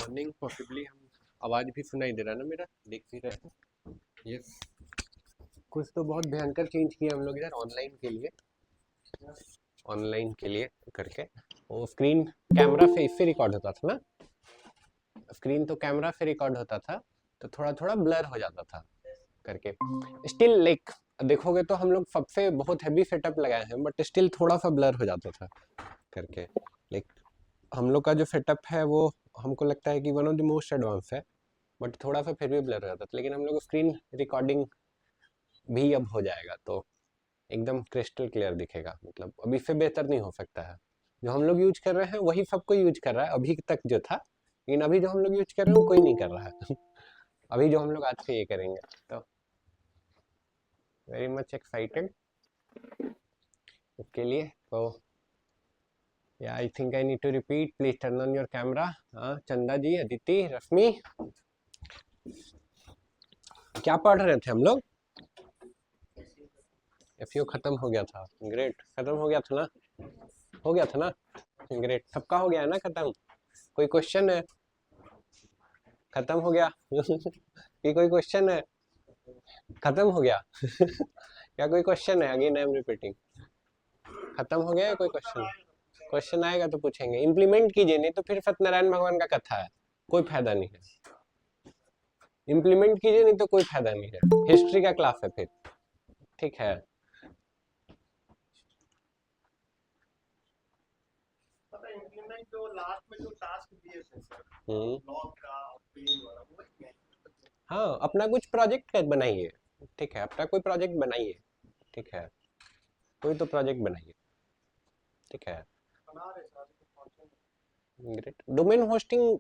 Morning possibly हम आवाज़ भी सुनाई दे रहा है ना मेरा, देख भी रहे हैं। यस, कुछ तो बहुत भयंकर चेंज किया हम लोग इधर ऑनलाइन के लिए करके। वो स्क्रीन कैमरा से इससे रिकॉर्ड होता था ना, स्क्रीन तो कैमरा से रिकॉर्ड होता था, तो थोड़ा थोड़ा ब्लर हो जाता था करके। स्टिल लाइक देखोगे तो हम लोग सबसे बहुत हैवी सेटअप लगाए हैं, बट स्टिल थोड़ा सा ब्लर हो जाता था करके। लाइक हम लोग का जो सेटअप है वो हमको लगता है कि one of the most advance है, बट थोड़ा सा फिर भी ब्लर हो जाता था। लेकिन हम लोग स्क्रीन रिकॉर्डिंग भी अब हो जाएगा तो एकदम क्रिस्टल क्लियर दिखेगा, मतलब अभी इससे बेहतर नहीं हो सकता है। जो हम लोग यूज कर रहे हैं वही सबको यूज कर रहा है अभी तक जो था, लेकिन अभी जो हम लोग यूज कर रहे हैं वो कोई नहीं कर रहा है अभी जो हम लोग आज से ये करेंगे, तो वेरी मच एक्साइटेड उसके लिए। तो या I think I need to repeat, please turn on your camera. हाँ चंदा जी, अदिति, रश्मि, क्या पढ़ रहे थे हम लोग? एफयू खत्म हो गया था, ग्रेट, खत्म हो गया था ना, हो गया था ना, ग्रेट, सबका हो गया है ना खत्म? कोई क्वेश्चन है? खत्म हो गया कि कोई क्वेश्चन है? खत्म हो गया क्या कोई क्वेश्चन है? अगेन आई एम रिपीटिंग, खत्म हो गया है कोई क्वेश्चन? क्वेश्चन आएगा तो पूछेंगे, इम्प्लीमेंट कीजिए, नहीं तो फिर सत्यनारायण भगवान का कथा है, कोई फायदा नहीं है। इम्प्लीमेंट कीजिए, नहीं तो कोई फायदा नहीं है, हिस्ट्री का क्लास है फिर, ठीक है। जो लास्ट में जो टास्क दिए थे सर, लॉग का पेज वाला, वो हाँ अपना कुछ प्रोजेक्ट बनाइए, ठीक है, अपना कोई प्रोजेक्ट बनाइए, ठीक है, कोई तो प्रोजेक्ट बनाइए, ठीक है। ग्रेट, डोमेन होस्टिंग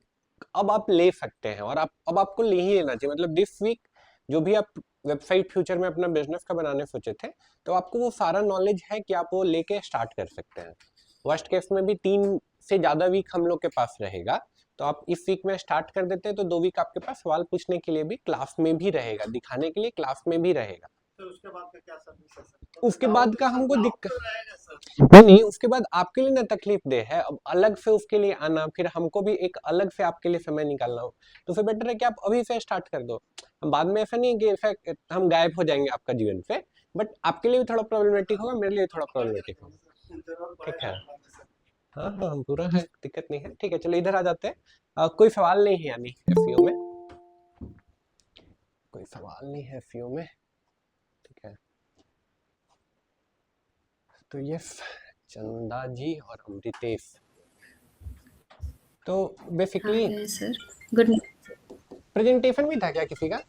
अब आप ले सकते हैं, और आप अब आपको ले ही लेना चाहिए, मतलब दिस वीक जो भी आप वेबसाइट फ्यूचर में अपना बिजनेस का बनाने सोचे थे, तो आपको वो सारा नॉलेज है कि आप वो लेके स्टार्ट कर सकते हैं। वर्स्ट केस में भी 3 से ज़्यादा वीक हम लोग के पास रहेगा, तो आप इस वीक में स्टार्ट कर देते हैं तो 2 वीक आपके पास सवाल पूछने के लिए भी क्लास में भी रहेगा, दिखाने के लिए क्लास में भी रहेगा। तो उसके बाद का क्या सर्विस है सर? उसके बाद का हमको दिक्कत नहीं, नहीं, उसके बाद आपके लिए ना तकलीफ दे है, अब अलग से उसके लिए आना, फिर हमको भी एक अलग से आपके लिए समय निकालना हो, तो फिर बेटर है कि आप अभी से स्टार्ट कर दो। बाद में ऐसा नहीं कि ऐसा हम गायब हो जाएंगे आपका जीवन से, बट आपके लिए भी थोड़ा प्रॉब्लमेटिक होगा, मेरे लिए थोड़ा प्रॉब्लमेटिक होगा, ठीक है। हाँ हाँ हम पूरा है, दिक्कत नहीं है, ठीक है, चलो इधर आ जाते हैं। कोई सवाल नहीं है, यानी एफईओ में कोई सवाल नहीं है एफईओ में, ठीक है। तो ये चंदा जी और अमृतेश, तो बेसिकली सर गुड प्रेजेंटेशन भी था क्या किसी का?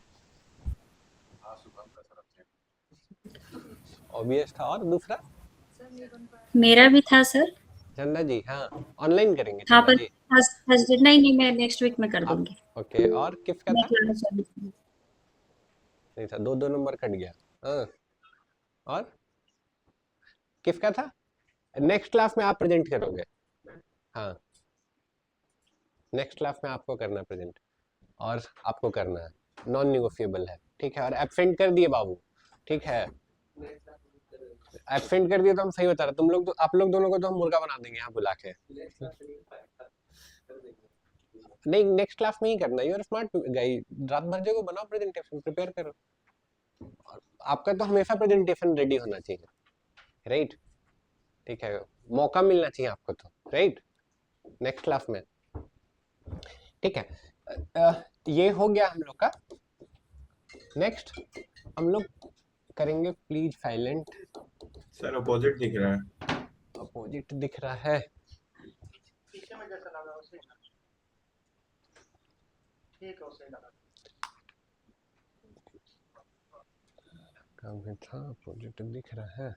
ऑब्वियस था, और दूसरा मेरा भी था सर। चंदा जी, हाँ ऑनलाइन करेंगे हाँ चंदा पर जी नहीं मैं नेक्स्ट वीक में कर आप? दूंगी। ओके, और किसका मैं था? क्लास अभी नहीं था, 2 नंबर कट गया। हाँ, और किसका था? नेक्स्ट क्लास में आप प्रेजेंट करोगे? हाँ, नेक्स्ट क्लास में आपको करना प्रेजेंट, और आपको करना है, नॉन निगोशिएबल है, ठीक है। और एब्सेंट कर दिए बाबू, ठीक है, एब्सेंट कर दिए तो हम सही बता रहे, तुम लोग तो, आप लोग दोनों को तो हम मुर्गा बना देंगे यहाँ बुला के। नहीं, नेक्स्ट क्लास में ही करना, यू आर स्मार्ट गाई, रात भर जगो, बनाओ प्रेजेंटेशन, प्रिपेयर करो, और आपका तो हमेशा प्रेजेंटेशन रेडी होना चाहिए, राइट, ठीक है, मौका मिलना चाहिए आपको तो, राइट, नेक्स्ट क्लास में, ठीक है। ये हो गया हम लोग का। नेक्स्ट हम लोग करेंगे, प्लीज साइलेंट। सर अपोजिट दिख रहा है। अपोजिट दिख रहा है, काम में था, अपोजिट दिख रहा है,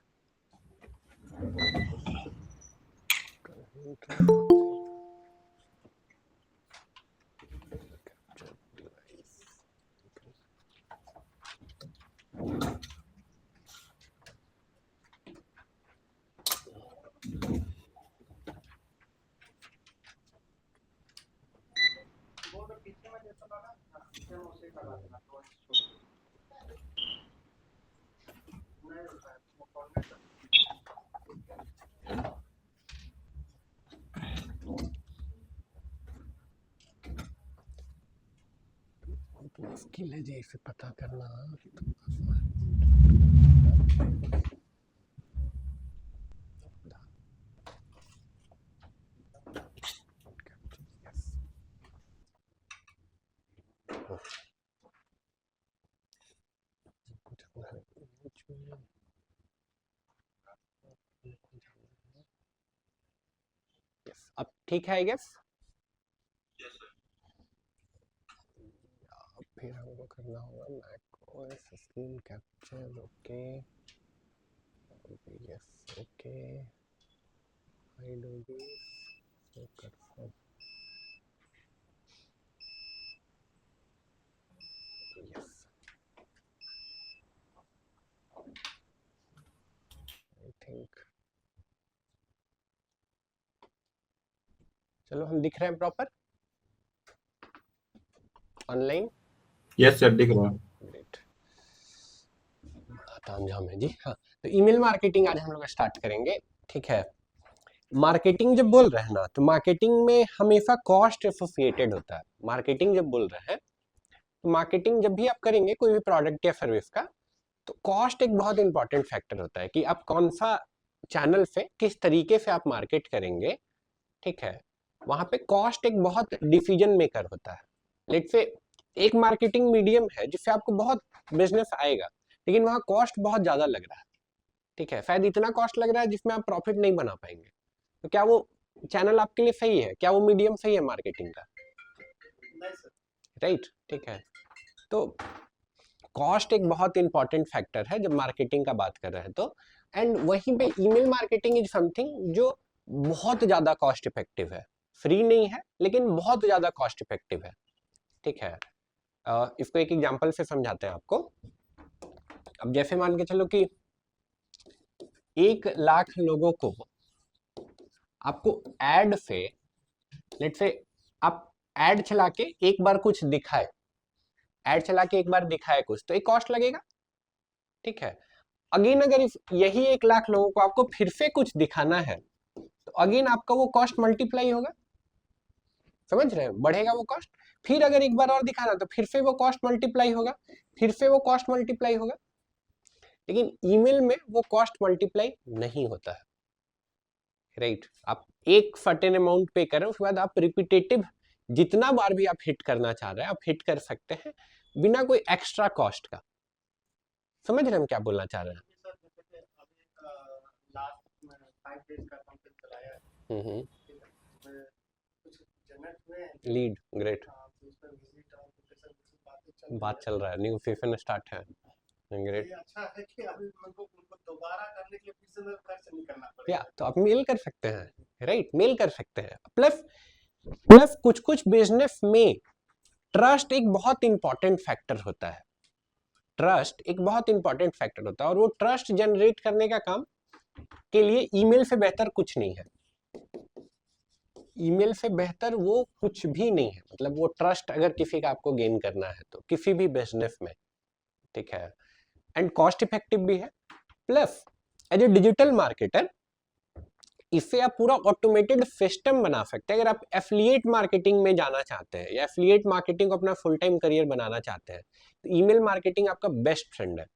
मुश्किल है जी इसे पता करना। अब ठीक है आई गेस। फिर हमको करना होगा Mac OS screen capture. Okay yes okay hide OBS so confirm yes I think चलो हम दिख रहे हैं प्रॉपर ऑनलाइन। यस सर दिख रहा है। ग्रेट तामझाम है जी। हाँ तो ईमेल मार्केटिंग आज हम लोग स्टार्ट करेंगे। ठीक है मार्केटिंग जब बोल रहे हैं ना तो मार्केटिंग में हमेशा कॉस्ट एसोसिएटेड होता है। मार्केटिंग जब बोल रहे हैं तो मार्केटिंग जब भी आप करेंगे कोई भी प्रोडक्ट या सर्विस का तो कॉस्ट एक बहुत इंपॉर्टेंट फैक्टर होता है कि आप कौन सा चैनल से किस तरीके से आप मार्केट करेंगे। ठीक है वहां पे कॉस्ट एक बहुत डिसीजन मेकर होता है। लेट्स से एक मार्केटिंग मीडियम है जिससे आपको बहुत बिजनेस आएगा लेकिन वहां कॉस्ट बहुत ज्यादा लग रहा है। ठीक है शायद इतना कॉस्ट लग रहा है जिसमें आप प्रॉफिट नहीं बना पाएंगे। तो क्या वो चैनल आपके लिए सही है? क्या वो मीडियम सही है मार्केटिंग का? राइट ठीक है तो कॉस्ट एक बहुत इंपॉर्टेंट फैक्टर है जब मार्केटिंग का बात कर रहे हैं तो। एंड वहीं पे ईमेल मार्केटिंग इज समथिंग जो बहुत ज्यादा कॉस्ट इफेक्टिव है। फ्री नहीं है लेकिन बहुत ज्यादा कॉस्ट इफेक्टिव है। ठीक है इसको एक एग्जांपल से समझाते हैं आपको। अब जैसे मान के चलो कि 1,00,000 लोगों को आपको एड से लेट्स से आप एड चला के एक बार कुछ दिखाए, एड चला के एक बार दिखाए कुछ तो एक कॉस्ट लगेगा। ठीक है अगेन अगर यही 1,00,000 लोगों को आपको फिर से कुछ दिखाना है तो अगेन आपका वो कॉस्ट मल्टीप्लाई होगा। समझ रहे हैं बढ़ेगा वो कॉस्ट। फिर अगर एक बार और दिखाना तो फिर से वो कॉस्ट मल्टीप्लाई होगा, फिर से वो कॉस्ट मल्टीप्लाई होगा। लेकिन ईमेल में वो कॉस्ट मल्टीप्लाई नहीं होता है। राइट आप एक सर्टेन अमाउंट पे करें उसके बाद आप रिपीटेटिव जितना बार भी आप हिट करना चाह रहे हैं आप हिट कर सकते हैं बिना कोई एक्स्ट्रा कॉस्ट का। समझ रहे हैं हम क्या बोलना चाह रहे हैं? लीड ग्रेट बात चल रहा है न्यू सेशन स्टार्ट है। ग्रेट अच्छा है कि अभी उनको दोबारा करने के लिए फिर से खर्च नहीं करना पड़ेगा। या तो आप मेल कर सकते हैं। राइट मेल कर सकते हैं। प्लस कुछ कुछ बिजनेस में ट्रस्ट एक बहुत इंपॉर्टेंट फैक्टर होता है। ट्रस्ट एक बहुत इंपॉर्टेंट फैक्टर होता है और वो ट्रस्ट जनरेट करने का काम के लिए ईमेल से बेहतर कुछ नहीं है। ईमेल से बेहतर वो कुछ भी नहीं है। मतलब वो ट्रस्ट अगर किसी का आपको गेन करना है तो किसी भी बिजनेस में। ठीक है एंड कॉस्ट इफेक्टिव भी है। Plus as a digital marketer इससे आप पूरा ऑटोमेटेड सिस्टम बना सकते हैं। अगर आप एफिलिएट मार्केटिंग में जाना चाहते हैं या एफिलिएट मार्केटिंग को अपना फुल टाइम करियर बनाना चाहते हैं तो ईमेल मार्केटिंग आपका बेस्ट फ्रेंड है।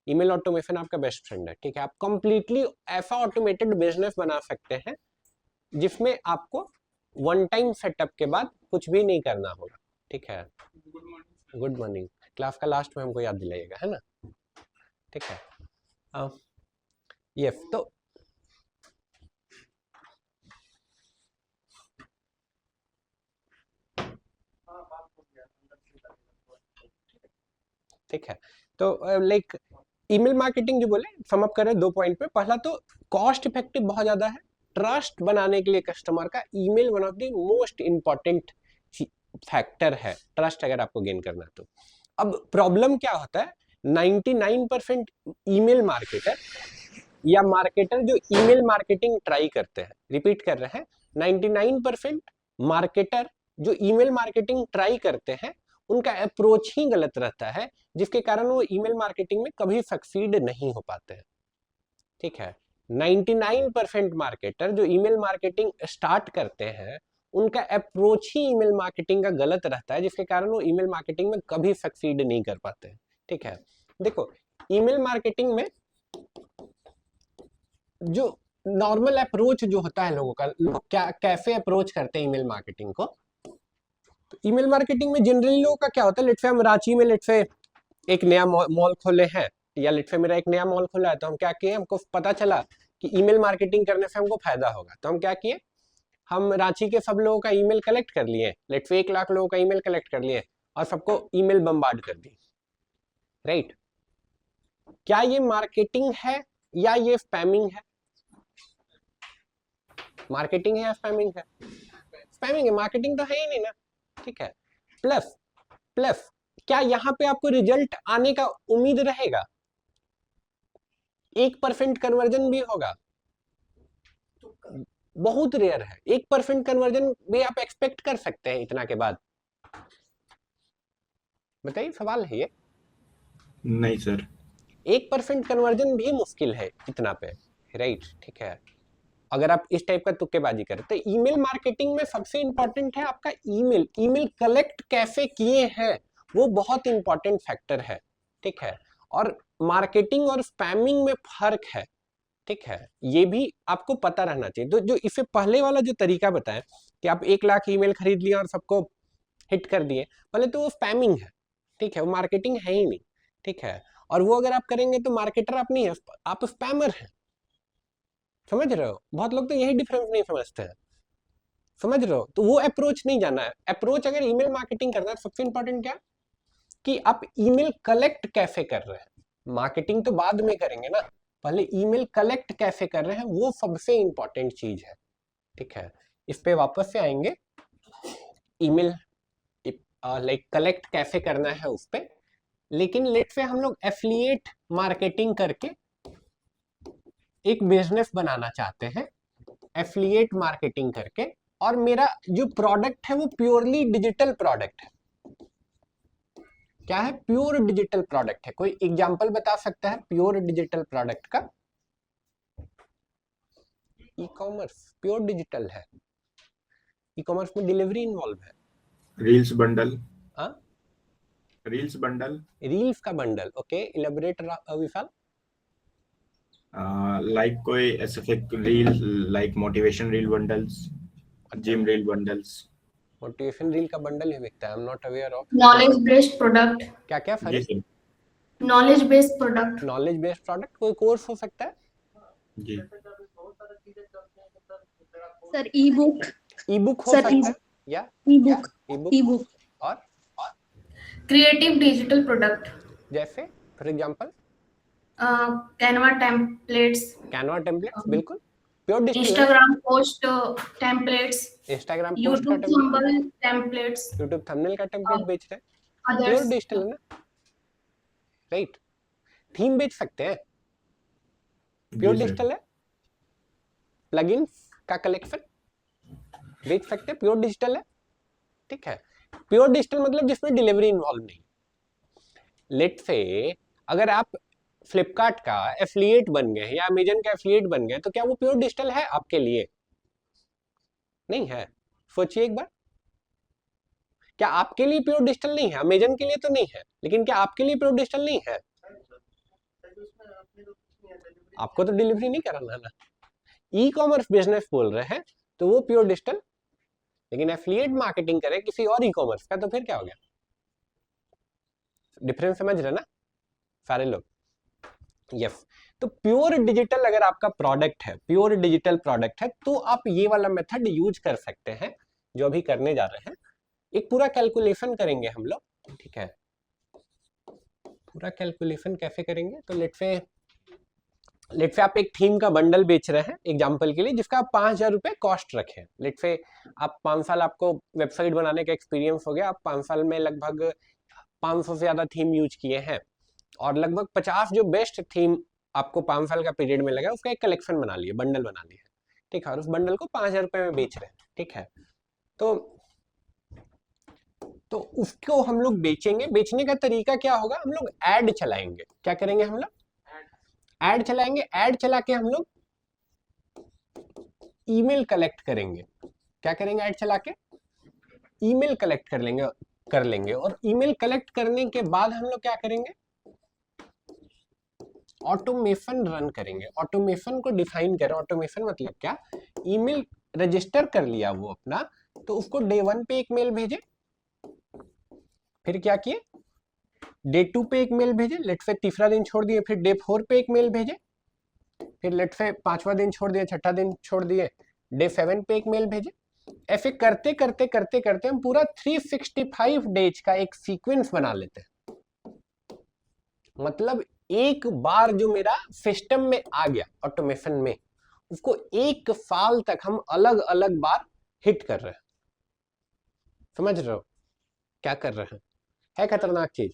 ईमेल ऑटोमेशन आपका बेस्ट फ्रेंड है। ठीक है आप कंप्लीटली ऐसा ऑटोमेटेड बिजनेस बना सकते हैं जिसमें आपको वन टाइम सेटअप के बाद कुछ भी नहीं करना होगा। ठीक है गुड मॉर्निंग क्लास का लास्ट में हमको याद दिलाइएगा है ना। ठीक है यस तो ठीक है तो लाइक ईमेल मार्केटिंग जो बोले सम अप करें 2 पॉइंट पे। पहला तो कॉस्ट इफेक्टिव बहुत ज्यादा है। ट्रस्ट बनाने के लिए कस्टमर का email one of the most important factor है ट्रस्ट अगर आपको गेन करना है तो। अब प्रॉब्लम क्या होता है 99% ईमेल मार्केटर या मार्केटर जो ईमेल मार्केटिंग ट्राई करते हैं रिपीट कर रहे हैं 99% मार्केटर जो ईमेल मार्केटिंग ट्राई करते हैं उनका अप्रोच ही गलत रहता है जिसके कारण वो ईमेल मार्केटिंग में कभी सक्सीड नहीं हो पाते हैं। ठीक है 99% मार्केटर जो ईमेल मार्केटिंग स्टार्ट करते हैं उनका अप्रोच ही ईमेल मार्केटिंग का गलत रहता है, जिसके कारण वो ईमेल मार्केटिंग में कभी सक्सीड नहीं कर पाते हैं। ठीक है, देखो ईमेल मार्केटिंग में जो नॉर्मल अप्रोच जो होता है लोगों का, लोग क्या कैसे अप्रोच करते हैं ईमेल मार्केटिंग को, तो ईमेल मार्केटिंग में जनरली लोगों का क्या होता है, लेट्स से हम रांची में लेट्स से एक नया मॉल खोले हैं, या लेट्स से मेरा एक नया मॉल खोला है, तो हम क्या किए, हमको पता चला कि ईमेल मार्केटिंग करने से हमको फायदा होगा, तो हम क्या किए, हम रांची के सब लोगों का ईमेल कलेक्ट कर लिए, लेट्स से 1 लाख लोगों का ईमेल कलेक्ट कर लिए और सबको ईमेल बम्बार्ड कर दिए, राइट। क्या ये मार्केटिंग है या ये स्पैमिंग है? मार्केटिंग है या स्पैमिंग है? स्पैमिंग है, मार्केटिंग तो है ही नहीं ना। ठीक है, प्लस प्लस क्या यहाँ पे आपको रिजल्ट आने का उम्मीद रहेगा? 1% कन्वर्जन भी होगा, बहुत रेयर है। 1% कन्वर्जन भी आप एक्सपेक्ट कर सकते हैं इतना के बाद? बताइए, सवाल है ये। नहीं सर। 1% कन्वर्जन भी मुश्किल है इतना पे, राइट। ठीक है, अगर आप इस टाइप का तुक्केबाजी करें तो ईमेल मार्केटिंग में सबसे इंपॉर्टेंट है आपका ईमेल। ईमेल कलेक्ट कैसे किए हैं वो बहुत इंपॉर्टेंट फैक्टर है। ठीक है, और मार्केटिंग और स्पैमिंग में फर्क है। ठीक है, ये भी आपको पता रहना चाहिए। तो जो इससे पहले वाला जो तरीका बताया कि आप 1 लाख ईमेल खरीद लिए और सबको हिट कर दिए, पहले तो वो स्पैमिंग है। ठीक है, वो मार्केटिंग है ही नहीं। ठीक है, और वो अगर आप करेंगे तो मार्केटर आप नहीं है, आप स्पैमर हैं। समझ रहे हो? बहुत लोग तो यही डिफरेंस नहीं समझते हैं। समझ रहे हो? तो वो अप्रोच नहीं जाना है। अप्रोच अगर ईमेल मार्केटिंग करना है, सबसे इंपॉर्टेंट क्या कि आप ईमेल कलेक्ट कैसे कर रहे हैं। मार्केटिंग तो बाद में करेंगे ना, पहले ईमेल कलेक्ट कैसे कर रहे हैं वो सबसे इंपॉर्टेंट चीज है। ठीक है, इस पे वापस से आएंगे, ईमेल लाइक कलेक्ट कैसे करना है उस पे। लेकिन लेट से हम लोग एफिलिएट मार्केटिंग करके एक बिजनेस बनाना चाहते हैं, एफिलिएट मार्केटिंग करके, और मेरा जो प्रोडक्ट है वो प्योरली डिजिटल प्रोडक्ट है। क्या है? प्योर डिजिटल प्रोडक्ट है। कोई एग्जांपल बता सकता है प्योर डिजिटल प्रोडक्ट का? ई कॉमर्स प्योर डिजिटल है, ई कॉमर्स में डिलीवरी इन्वॉल्व है। Reels bundle. हाँ, रील्स बंडल। रील्स का bundle, okay, elaborate Vishal. Like कोई specific reel, like motivation reel bundles, gym reel bundles. Motivation reel का bundle ही बिकता है, I am not aware of. Knowledge based product. क्या क्या जी sir? Sir. Knowledge based product. Knowledge based product, कोई course हो सकता है? जी। बहुत सारी चीजें चलते हैं तो सर तेरा sir e book. E book हो सर सकता है, या e book. E e book, book. और क्रिएटिव डिजिटल प्रोडक्ट। जैसे for example Canva templates. Canva templates, बिल्कुल pure digital. Instagram post templates. Instagram post का YouTube template, thumbnail templates. YouTube thumbnail का template बेच रहे हैं, प्योर अदर्स। डिजिटल है ना, राइट। थीम बेच सकते हैं, प्योर जी सर। डिजिटल है। प्लगइन्स का कलेक्शन बेच सकते हैं, प्योर डिजिटल है। ठीक है, प्योर डिजिटल मतलब जिसमें डिलीवरी इन्वॉल्व नहीं। लेट से अगर आप फ्लिपकार्ट का एफिलिएट बन गए या अमेजन का एफिलिएट बन गए, तो क्या वो प्योर डिजिटल है आपके लिए? नहीं है। सोचिए एक बार, क्या आपके लिए प्योर डिजिटल नहीं है? अमेजन के लिए तो नहीं है, लेकिन क्या आपके लिए प्योर डिजिटल नहीं है? उसमें अपने तो कुछ नहीं है, डिलीवरी आपको तो डिलीवरी नहीं कराना ना। ई कॉमर्स बिजनेस बोल रहे हैं तो वो प्योर डिजिटल, लेकिन एफिलिएट मार्केटिंग करें किसी और ई कॉमर्स का तो फिर क्या हो गया? डिफरेंस समझ रहे ना सारे लोग? यस। तो प्योर डिजिटल अगर आपका प्रोडक्ट है, प्योर डिजिटल प्रोडक्ट है, तो आप ये वाला मेथड यूज कर सकते हैं जो अभी करने जा रहे हैं। एक पूरा कैलकुलेशन करेंगे हम लोग। ठीक है, पूरा कैलकुलेशन कैसे करेंगे? तो लेट से आप एक थीम का बंडल बेच रहे हैं एग्जांपल के लिए, जिसका आप 5,000 रुपए कॉस्ट रखें। लेट से आप 5 साल आपको वेबसाइट बनाने का एक्सपीरियंस हो गया, आप 5 साल में लगभग 500 से ज्यादा थीम यूज किए हैं, और लगभग 50 जो बेस्ट थीम आपको 5 साल का पीरियड में लगा उसका एक कलेक्शन बना लिए, बंडल बना लिए। ठीक है, और उस बंडल को 5,000 रुपए में बेच रहे हैं। ठीक है, तो उसको हम लोग बेचेंगे। बेचने का तरीका क्या होगा? हम लोग ऐड चलाएंगे। क्या करेंगे हम लोग? ऐड चलाएंगे। ऐड चला के हम लोग ईमेल कलेक्ट करेंगे। क्या करेंगे ऐड चला के? ईमेल कलेक्ट कर लेंगे और ईमेल कलेक्ट करने के बाद हम लोग क्या करेंगे? ऑटोमेशन रन करेंगे। ऑटोमेशन को डिफाइन करें। ऑटोमेशन मतलब क्या? ईमेल रजिस्टर कर लिया वो अपना, तो उसको डे 1 पे एक मेल भेजे, फिर क्या किए? डे 2 पे एक मेल भेजे, लेट से तीसरा दिन छोड़ दिए, फिर डे 4 पे एक मेल भेजे, फिर लेट से 5वां दिन छोड़ दिए, 6ठा दिन छोड़ दिए, डे 7 पे एक मेल भेजे। ऐसे करते करते करते करते हम पूरा 365 डेज का एक सीक्वेंस बना लेते हैं। मतलब एक बार जो मेरा सिस्टम में आ गया ऑटोमेशन में, उसको 1 साल तक हम अलग अलग बार हिट कर रहे हैं। समझ रहे हो क्या कर रहे हैं? है खतरनाक चीज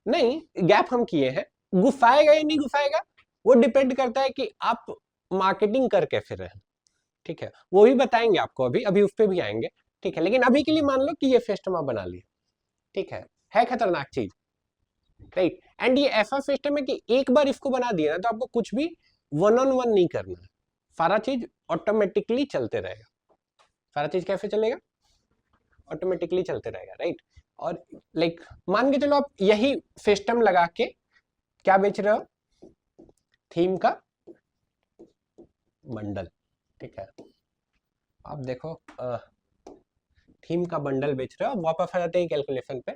नहीं। गैप हम किए हैं, गुस्साएगा या नहीं गुस्साएगा वो डिपेंड करता है कि आप मार्केटिंग कर कैसे रहे हैं। ठीक है, वो भी बताएंगे आपको, अभी उस पर भी आएंगे। ठीक है, लेकिन अभी के लिए मान लो कि ये सिस्टम आप बना लिया। ठीक है खतरनाक चीज, राइट। एंड ये ऐसा सिस्टम है कि एक बार इसको बना दिया ना तो आपको कुछ भी 1-on-1 नहीं करना है, सारा चीज ऑटोमेटिकली चलते रहेगा। सारा चीज कैसे चलेगा? ऑटोमेटिकली चलते रहेगा, राइट। और लाइक मान के चलो आप यही सिस्टम लगा के क्या बेच रहे हो? थीम का बंडल। ठीक है, आप देखो थीम का बंडल बेच रहे हो। वापस आ जाते हैं कैलकुलेशन पे।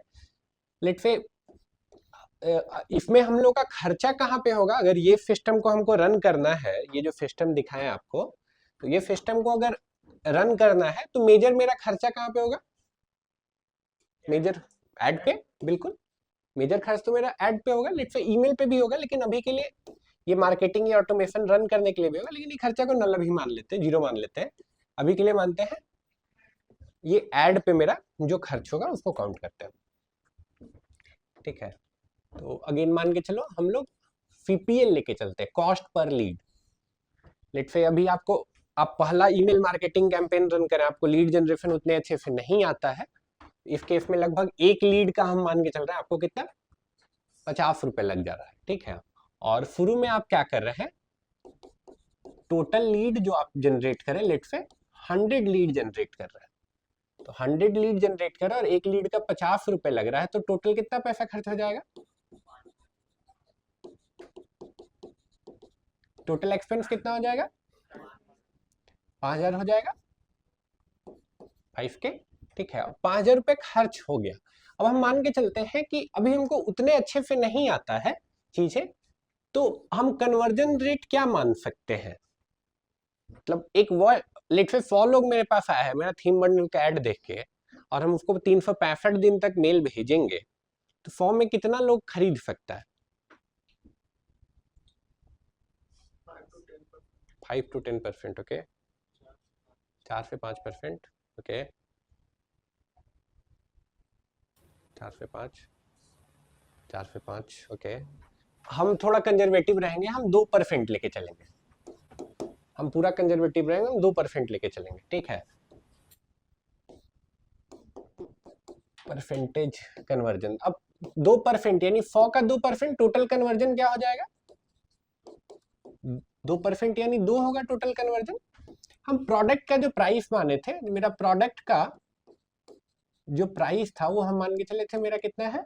लेट से इसमें हम लोग का खर्चा कहाँ पे होगा? अगर ये सिस्टम को हमको रन करना है, ये जो सिस्टम दिखाएं आपको, तो ये सिस्टम को अगर रन करना है तो मेजर मेरा खर्चा कहाँ पे होगा? मेजर एड पे, बिल्कुल मेजर खर्च तो मेरा एड पे होगा। लेट से ईमेल पे भी होगा, लेकिन अभी के लिए ये मार्केटिंग या ऑटोमेशन रन करने के लिए भी होगा, लेकिन ये खर्चा को नल भी मान लेते हैं, 0 मान लेते हैं। अभी के लिए मानते हैं ये एड पे मेरा जो खर्च होगा उसको काउंट करते हैं। ठीक है, तो अगेन मान के चलो हम लोग सीपीएल लेके चलते हैं, कॉस्ट पर लीड। लेट से अभी आप पहला ईमेल मार्केटिंग कैंपेन रन करें, आपको लीड जनरेशन उतने अच्छे से नहीं आता है। इस केस में लगभग एक लीड का हम मान के चल रहे हैं आपको कितना? 50 रुपए लग जा रहा है। ठीक है, और शुरू में आप क्या कर रहे हैं? टोटल लीड जो आप जनरेट करें, लेट से 100 लीड जनरेट कर रहे हैं, तो 100 लीड जनरेट कर रहे हैं और एक लीड का 50 रुपए लग रहा है, तो टोटल कितना पैसा खर्च हो जाएगा? टोटल एक्सपेंस कितना हो जाएगा? 5000 हो जाएगा, 5K। ठीक है, 5000 रुपए खर्च हो गया। अब हम मान के चलते हैं कि अभी हमको उतने अच्छे से नहीं आता है चीजें, तो हम कन्वर्जन रेट क्या मान सकते हैं? मतलब एक लेट से 100 लोग मेरे पास आया है मेरा थीम बंडल का ऐड देख के, और हम उसको 365 दिन तक मेल भेजेंगे, तो 100 में कितना लोग खरीद सकता है? 5 to 10%। ओके, 4 से 5%। ओके, 4 से 5, 4 से 5। ओके, हम थोड़ा कंजर्वेटिव रहेंगे, हम 2% लेके चलेंगे। हम पूरा कंजर्वेटिव रहेंगे, हम 2% लेके चलेंगे। ठीक है, परसेंटेज कन्वर्जन। अब 2% यानी 100 का 2%, टोटल कन्वर्जन क्या हो जाएगा? 2% यानी 2 होगा टोटल कन्वर्जन। हम प्रोडक्ट का जो प्राइस माने थे, मेरा प्रोडक्ट का जो प्राइस था वो हम मान के चले थे मेरा कितना है?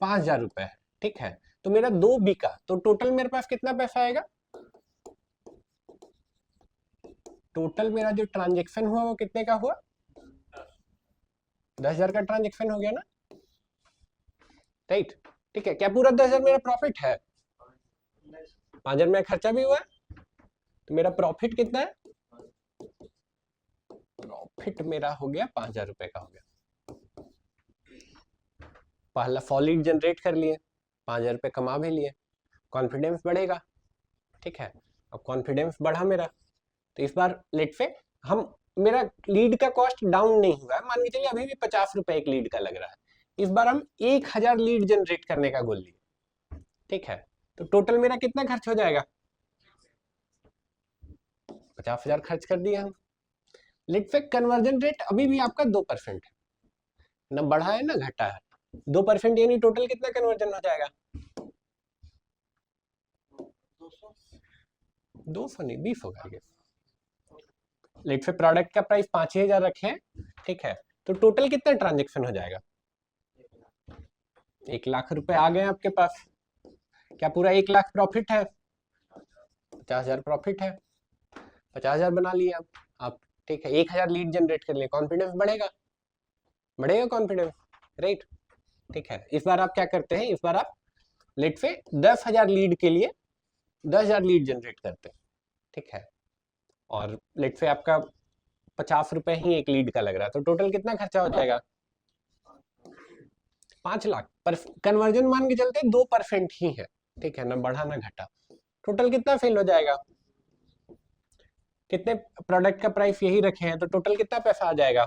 5000 रुपए है। ठीक है, तो मेरा 2 बिका, तो टोटल मेरे पास कितना पैसा आएगा? टोटल मेरा जो ट्रांजेक्शन हुआ वो कितने का हुआ? 10,000 का ट्रांजेक्शन हो गया ना, राइट। ठीक है, क्या पूरा 10,000 मेरा प्रॉफिट है? 5000 में खर्चा भी हुआ है, तो मेरा प्रॉफिट कितना है? प्रॉफिट मेरा हो गया 5000 रुपए का हो गया। पहला 100 लीड जनरेट कर लिए, 5000 रुपए कमा भी लिए, कॉन्फिडेंस बढ़ेगा। ठीक है, अब कॉन्फिडेंस बढ़ा मेरा, तो इस बार लेट से हम मेरा लीड का कॉस्ट डाउन नहीं हुआ है, मान के चलिए अभी भी 50 रुपए एक लीड का लग रहा है। इस बार हम 1000 लीड जनरेट करने का गोल लिए। ठीक है, तो टोटल मेरा कितना खर्च हो जाएगा? 50,000 खर्च कर दिया हम। लेट से कन्वर्जन रेट अभी भी आपका 2% है, ना बढ़ा है ना घटा है। 2% यानी टोटल कितना कन्वर्जन हो जाएगा? 200 नहीं, 20 होगा ये। लेट से प्रोडक्ट का प्राइस 5,000 रखे हैं, ठीक है, तो टोटल कितना ट्रांजेक्शन हो जाएगा? 1,00,000 रुपए आ गए आपके पास। क्या पूरा 1,00,000 प्रॉफिट है? 50,000 प्रॉफिट है, 50,000 बना लिए आप, ठीक है। 1,000 लीड जनरेट कर लिए, कॉन्फिडेंस बढ़ेगा, बढ़ेगा कॉन्फिडेंस, राइट, ठीक है। इस बार आप क्या करते हैं, इस बार आप लेट से 10,000 लीड के लिए 10,000 लीड जनरेट करते हैं, ठीक है, और लेट से आपका 50 रुपए ही एक लीड का लग रहा है, तो टोटल कितना खर्चा हो जाएगा? 5 लाख पर कन्वर्जन मान के चलते 2% ही है, ठीक है, ना बढ़ा ना घटा। टोटल कितना फेल हो जाएगा? कितने प्रोडक्ट का प्राइस यही रखे हैं, तो टोटल कितना पैसा आ जाएगा?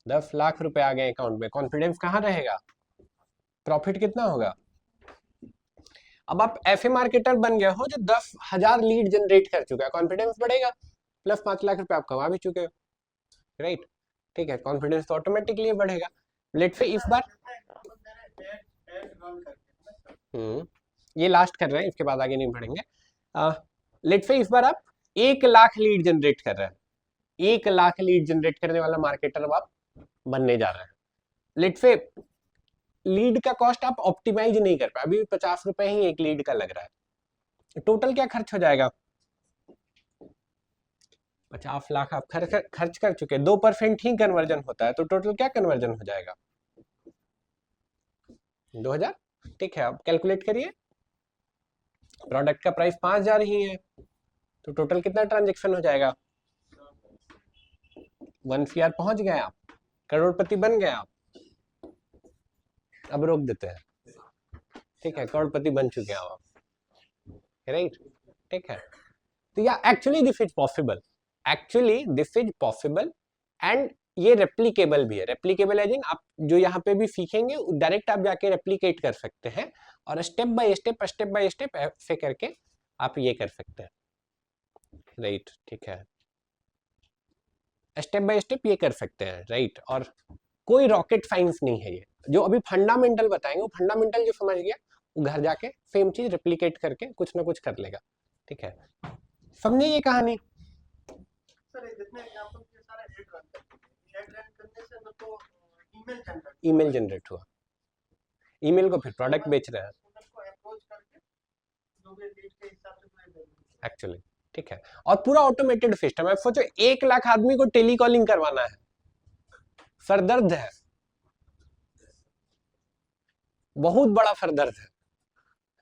10 लाख रुपए आ गए अकाउंट में। कॉन्फिडेंस कहाँ रहेगा? प्रॉफिट कितना होगा? अब आप ऐसे मार्केटर बन गए हो जो 10,000 लीड जनरेट कर चुका है, कॉन्फिडेंस बढ़ेगा, प्लस 5 लाख रुपए आप कमा भी चुके हो, राइट, ठीक है, कॉन्फिडेंस तो ऑटोमेटिकली बढ़ेगा। लेट से इस बार ये लास्ट कर रहे हैं, इसके बाद आगे नहीं बढ़ेंगे। लेट से इस बार आप 1,00,000 लीड जनरेट कर रहे हैं, 1,00,000 लीड जनरेट करने वाला मार्केटर अब आप बनने जा रहे हैं। लेट से लीड का कॉस्ट आप ऑप्टिमाइज नहीं कर पाए, अभी 50 रुपए ही एक लीड का लग रहा है। टोटल क्या खर्च हो जाएगा? 50 लाख आप खर्च कर चुके, 2% ही कन्वर्जन होता है, तो टोटल क्या कन्वर्जन हो जाएगा? 2,000, ठीक है। आप कैलकुलेट करिए, प्रोडक्ट का प्राइस 5,000 ही है, तो टोटल कितना ट्रांजेक्शन हो जाएगा? 1 CR पहुंच गए आप, करोड़पति बन गए आप। अब रोक देते हैं, ठीक है, करोड़पति बन चुके हैं आप, राइट, ठीक है। तो या actually this is possible, actually this is possible, and ये रेप्लीकेबल भी है। रेप्लीकेबल है, आप जो यहाँ पे भी सीखेंगे डायरेक्ट आप जाके रेप्लीकेट कर सकते हैं, और स्टेप बाय स्टेप ऐसे करके आप ये कर सकते हैं, राइट, ठीक है, स्टेप बाय स्टेप ये कर सकते हैं, राइट। और कोई रॉकेट साइंस नहीं है ये, जो अभी फंडामेंटल बताएंगे, वो फंडामेंटल जो समझ गया वो घर जाके सेम चीज रेप्लीकेट करके कुछ ना कुछ कर लेगा, ठीक है। समझे ये कहानी? सर जितने एग्जांपल के सारे ऐड रन करने से तो ईमेल जनरेट हुआ, ईमेल को फिर प्रोडक्ट बेच रहे हैं उनको अप्रोच करके जो भी लीड के हिसाब से एक्चुअली, ठीक है। और पूरा ऑटोमेटेड सिस्टम है। सोचो 1,00,000 आदमी को टेलीकॉलिंग करवाना है, सरदर्द है, बहुत बड़ा सरदर्द है,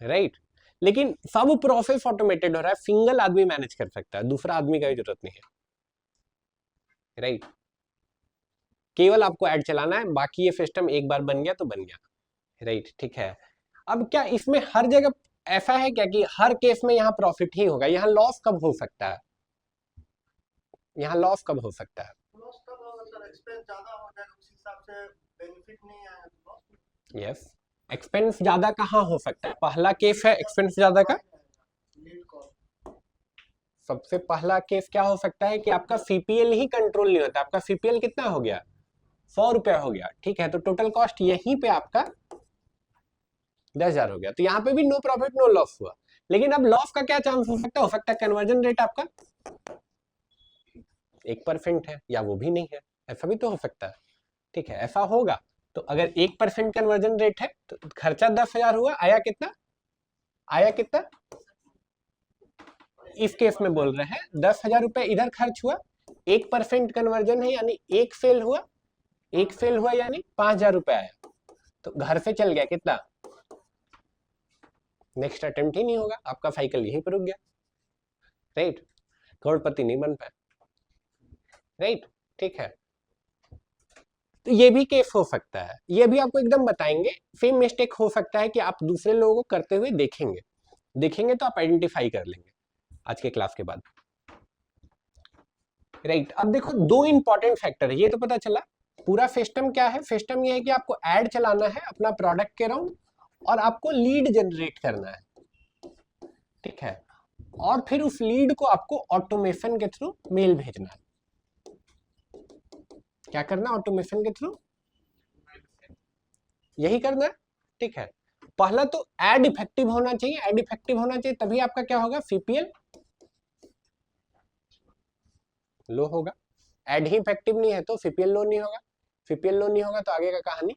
राइट, लेकिन सब प्रोसेस ऑटोमेटेड हो रहा है, सिंगल आदमी मैनेज कर सकता है, दूसरा आदमी का जरूरत नहीं है, राइट। केवल आपको ऐड चलाना है, बाकी ये सिस्टम एक बार बन गया तो बन गया, राइट, ठीक है। अब क्या इसमें हर जगह ऐसा है क्या कि हर केस में यहाँ प्रॉफिट ही होगा? यहाँ लॉस कब हो सकता है? यहाँ लॉस कब हो सकता है? लॉस कब होगा सर? एक्सपेंस ज्यादा हो जाएगा, उस हिसाब से बेनिफिट नहीं आएगा तो लॉस। यस, एक्सपेंस ज्यादा कहाँ हो सकता है? पहला केस है एक्सपेंस ज्यादा का, लीड कॉस्ट। सबसे पहला केस क्या हो सकता है कि आपका सीपीएल ही कंट्रोल नहीं होता। आपका सीपीएल कितना हो गया? 100 रुपया हो गया, ठीक है, तो टोटल कॉस्ट यहीं पे आपका 10,000 हो गया, तो यहाँ पे भी नो प्रॉफिट नो लॉस हुआ। लेकिन अब लॉस का क्या चांस हो सकता है? हो सकता है कन्वर्जन रेट आपका 1% है, या वो भी नहीं है, ऐसा भी तो हो सकता है, ठीक है। ऐसा होगा तो अगर 1% कन्वर्जन रेट है तो खर्चा 10,000 हुआ, आया कितना? आया कितना? इस केस में बोल रहे हैं 10,000 रुपए इधर खर्च हुआ, 1% कन्वर्जन है, यानी एक फेल हुआ यानी 5,000 रुपए आया, तो घर से चल गया कितना? नेक्स्ट अटेम्प्ट ही नहीं होगा, आपका साइकिल यहीं पर रुक गया, राइट, करोड़पति नहीं बन पाए, राइट, ठीक है। तो ये भी केस हो सकता है, ये भी आपको एकदम बताएंगे। सेम मिस्टेक हो सकता है कि आप दूसरे लोगों को करते हुए देखेंगे तो आप आइडेंटिफाई कर लेंगे आज के क्लास के बाद, राइट। अब देखो 2 इंपॉर्टेंट फैक्टर है, ये तो पता चला पूरा सिस्टम क्या है। सिस्टम ये है कि आपको ऐड चलाना है अपना प्रोडक्ट के राउंड, और आपको लीड जनरेट करना है, ठीक है, और फिर उस लीड को आपको ऑटोमेशन के थ्रू मेल भेजना है। क्या करना? ऑटोमेशन के थ्रू यही करना है, ठीक है। पहला तो ऐड इफेक्टिव होना चाहिए, ऐड इफेक्टिव होना चाहिए, तभी आपका क्या होगा? सीपीएल लो होगा। एड ही इफेक्टिव नहीं है तो फीपीएल लो नहीं होगा, फीपीएल लो नहीं होगा तो आगे का कहानी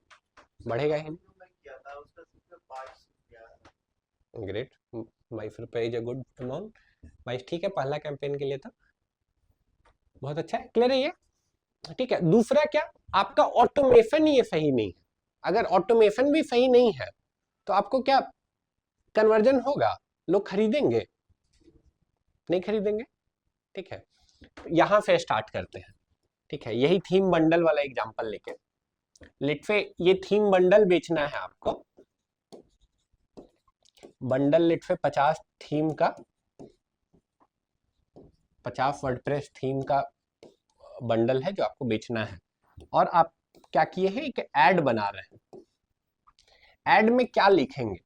बढ़ेगा ही नहीं। मैं किया था उसका सिर्फ 22 रुपया। ग्रेट, 22 रुपये इज अ गुड अमाउंट। 22 ठीक है, पहला कैंपेन के लिए था, बहुत अच्छा है, क्लियर है ये, ठीक है। दूसरा क्या, आपका ऑटोमेशन ये सही नहीं है। अगर ऑटोमेशन भी सही नहीं है तो आपको क्या कन्वर्जन होगा, लोग खरीदेंगे नहीं खरीदेंगे, ठीक है। यहां से स्टार्ट करते हैं, ठीक है। यही थीम बंडल वाला एग्जांपल लेके, लिटफे ये थीम बंडल बेचना है आपको, बंडल लिटफे 50 थीम का, 50 वर्डप्रेस थीम का बंडल है जो आपको बेचना है। और आप क्या किए हैं, एक ऐड बना रहे हैं। ऐड में क्या लिखेंगे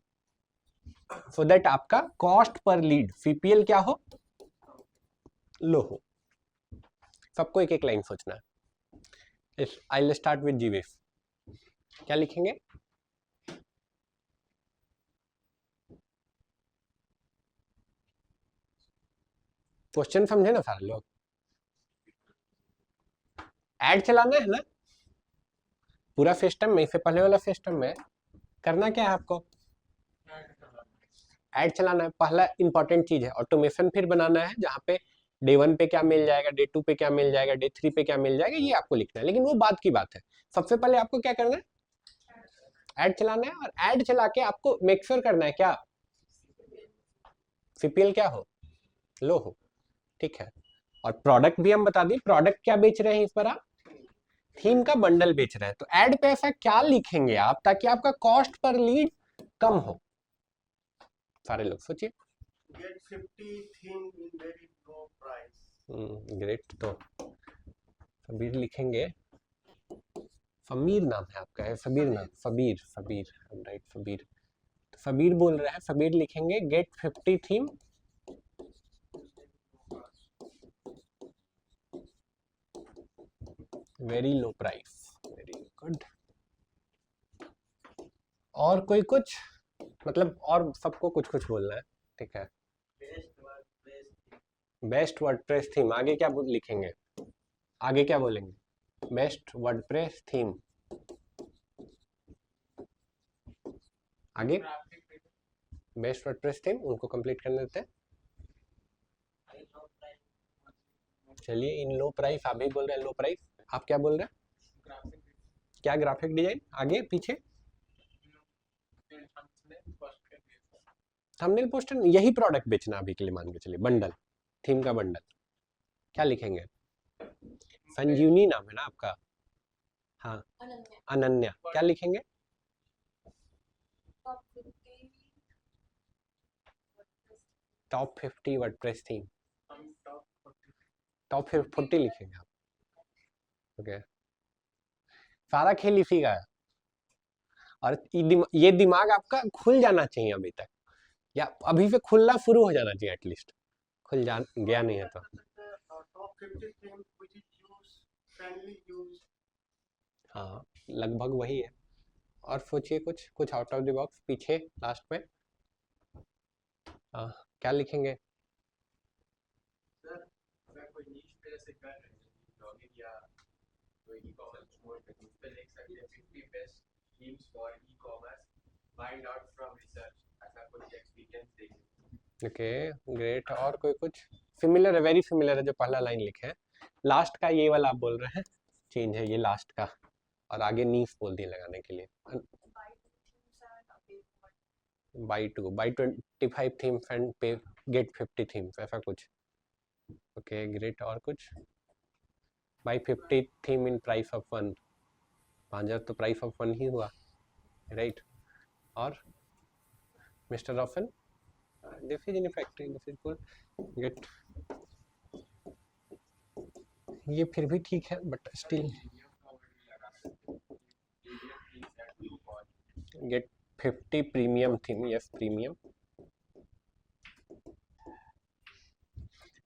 सो दैट आपका कॉस्ट पर लीड सीपीएल क्या हो, लो हो। सबको एक एक लाइन सोचना है। I will start with Jeevesh, क्या लिखेंगे, क्वेश्चन समझे ना सारे लोग। ऐड चलाना है ना पूरा सिस्टम में, इससे पहले वाला सिस्टम में करना क्या है आपको, ऐड चलाना है। पहला इंपॉर्टेंट चीज है ऑटोमेशन, फिर बनाना है जहाँ पे डे 1 पे क्या मिल जाएगा, डे 2 पे क्या मिल जाएगा, डे 3 पे क्या मिल जाएगा, ये आपको लिखना है। लेकिन वो बात की बात है, सबसे पहले आपको क्या करना है, ऐड चलाना है। और ऐड चला के आपको मेक श्योर करना है क्या, सीपीएल क्या हो, लो हो, ठीक है। और प्रोडक्ट भी हम बता दें, प्रोडक्ट क्या बेच रहे हैं इस पर आप, थीम का बंडल बेच रहे हैं। तो ऐड पे ऐसा क्या लिखेंगे आप ताकि आपका कॉस्ट पर लीड कम हो, सारे लोग सोचिए। Get 50 theme in very low price. Great, तो फबीर लिखेंगे, फमीर नाम है आपका, है फबीर नाम, फबीर, फबीर राइट, फबीर। तो फबीर बोल रहा है, फबीर लिखेंगे get 50 theme very low price, very good. और कोई कुछ, मतलब और सबको कुछ कुछ बोलना है, ठीक है। बेस्ट वर्डप्रेस थीम, आगे क्या लिखेंगे, आगे क्या बोलेंगे, बेस्ट वर्डप्रेस थीम, आगे बेस्ट वर्डप्रेस थीम, उनको कंप्लीट करने देते हैं। चलिए, इन लो प्राइस, आप भी बोल रहे हैं लो प्राइस, आप क्या बोल रहे हैं, क्या ग्राफिक डिजाइन, आगे पीछे थंबनेल पोस्टर, यही प्रोडक्ट बेचना अभी के लिए, मान के चलिए बंडल, थीम का बंडल, क्या लिखेंगे, संजीवनी नाम है ना आपका, हाँ अनन्या, क्या लिखेंगे, टॉप 50 वर्डप्रेस थीम, टॉप 40 लिखेंगे आप, ओके। सारा खेल इसी का है। और ये दिमाग आपका खुल जाना चाहिए अभी तक, या अभी से खुलना शुरू हो जाना चाहिए, एटलीस्ट खुल जा गया नहीं है तो। Top 50 theme which is friendly use. हाँ, लगभग वही है। और सोचिए कुछ आउट ऑफ द बॉक्स, पीछे लास्ट में क्या लिखेंगे, सर अगर कोई नीश पे जैसे कर रहे हैं ब्लॉगिंग या कोई ई-कॉमर्स स्टोर पे, उस पे लिख सकते हैं 50 best themes for e-commerce find out from research, ऐसा कुछ एक्सपीरियंस देंगे। Okay great. और कोई कुछ सिमिलर है, वेरी सिमिलर है जो पहला लाइन लिखे है, लास्ट का ये वाला आप बोल रहे हैं, चेंज है ये लास्ट का, और आगे नीफ बोल दिए लगाने के लिए, बाई 25 थीम्स एंड पे गेट 50 थीम्स, ऐसा कुछ, ओके ग्रेट। और कुछ, by 50 theme in price of 1, 5000 तो प्राइस ऑफ 1 ही हुआ, राइट। और मिस्टर रॉफन, this is in factory, this is good, get, ये फिर भी ठीक है but still get 50 premium theme, yes premium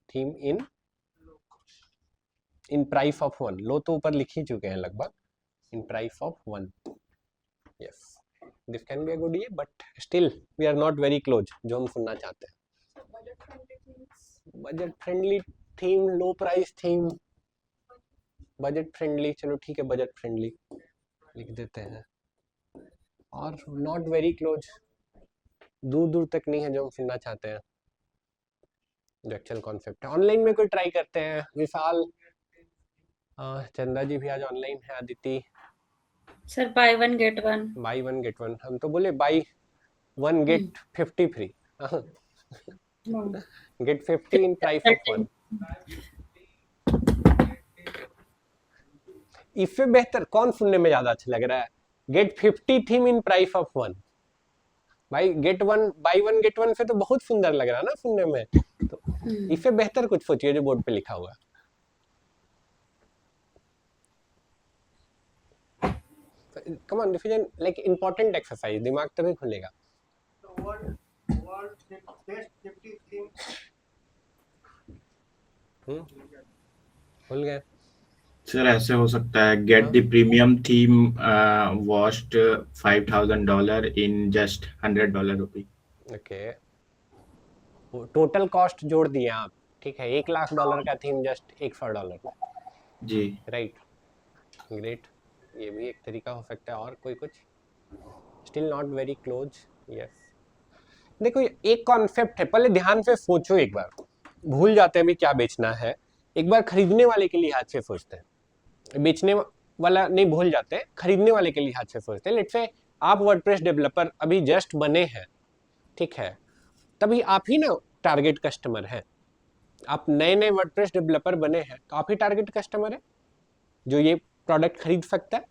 theme in price of 1, लो तो ऊपर लिख ही चुके हैं लगभग, in price of 1, yes this can be a good, ये but still we are not very close जो हम सुनना चाहते हैं। Budget friendly theme, low price theme, budget friendly, चलो ठीक है बजट फ्रेंडली लिख देते हैं। और नॉट वेरी क्लोज, दूर दूर तक नहीं है जो हम सुनना चाहते हैं, जो एक्चुअल कॉन्सेप्ट है। ऑनलाइन में कोई ट्राई करते हैं, विशाल, चंदा जी भी आज ऑनलाइन है, Aditi. Sir buy one get one. Buy one get one, हम तो बोले buy one get 50 free, get 50 in price of one. इससे बेहतर कौन सुनने में ज्यादा अच्छा लग रहा है, get 50 theme in price of one. भाई get one buy one get one से तो बहुत सुंदर लग रहा है ना सुनने में, तो इससे बेहतर कुछ सोचिए जो बोर्ड पे लिखा हुआ है। Come on diffusion, like important exercise, दिमाग तभी खुलेगा। So world best 50 theme. भूल गए। सर ऐसे हो सकता है, get the premium theme worth $5,000 in just $100 rupee. Okay, total cost जोड़ दिए आप, ठीक है, $1,00,000 का थीम जस्ट $100 जी राइट, ग्रेट, ये भी एक तरीका हो सकता है। और कोई कुछ, still not very close, yes. देखो एक कॉन्सेप्ट है, पहले ध्यान से सोचो एक बार, भूल जाते हैं अभी क्या बेचना है, एक बार खरीदने वाले के लिहाज से सोचते हैं, बेचने वाला नहीं भूल जाते, खरीदने वाले के लिहाज से सोचते हैं। लेट्स से आप वर्डप्रेस डेवलपर अभी जस्ट बने हैं, ठीक है, तभी आप ही ना टारगेट कस्टमर है, आप नए नए वर्डप्रेस डेवलपर बने हैं तो आप ही टारगेट कस्टमर है जो ये प्रोडक्ट खरीद सकता है।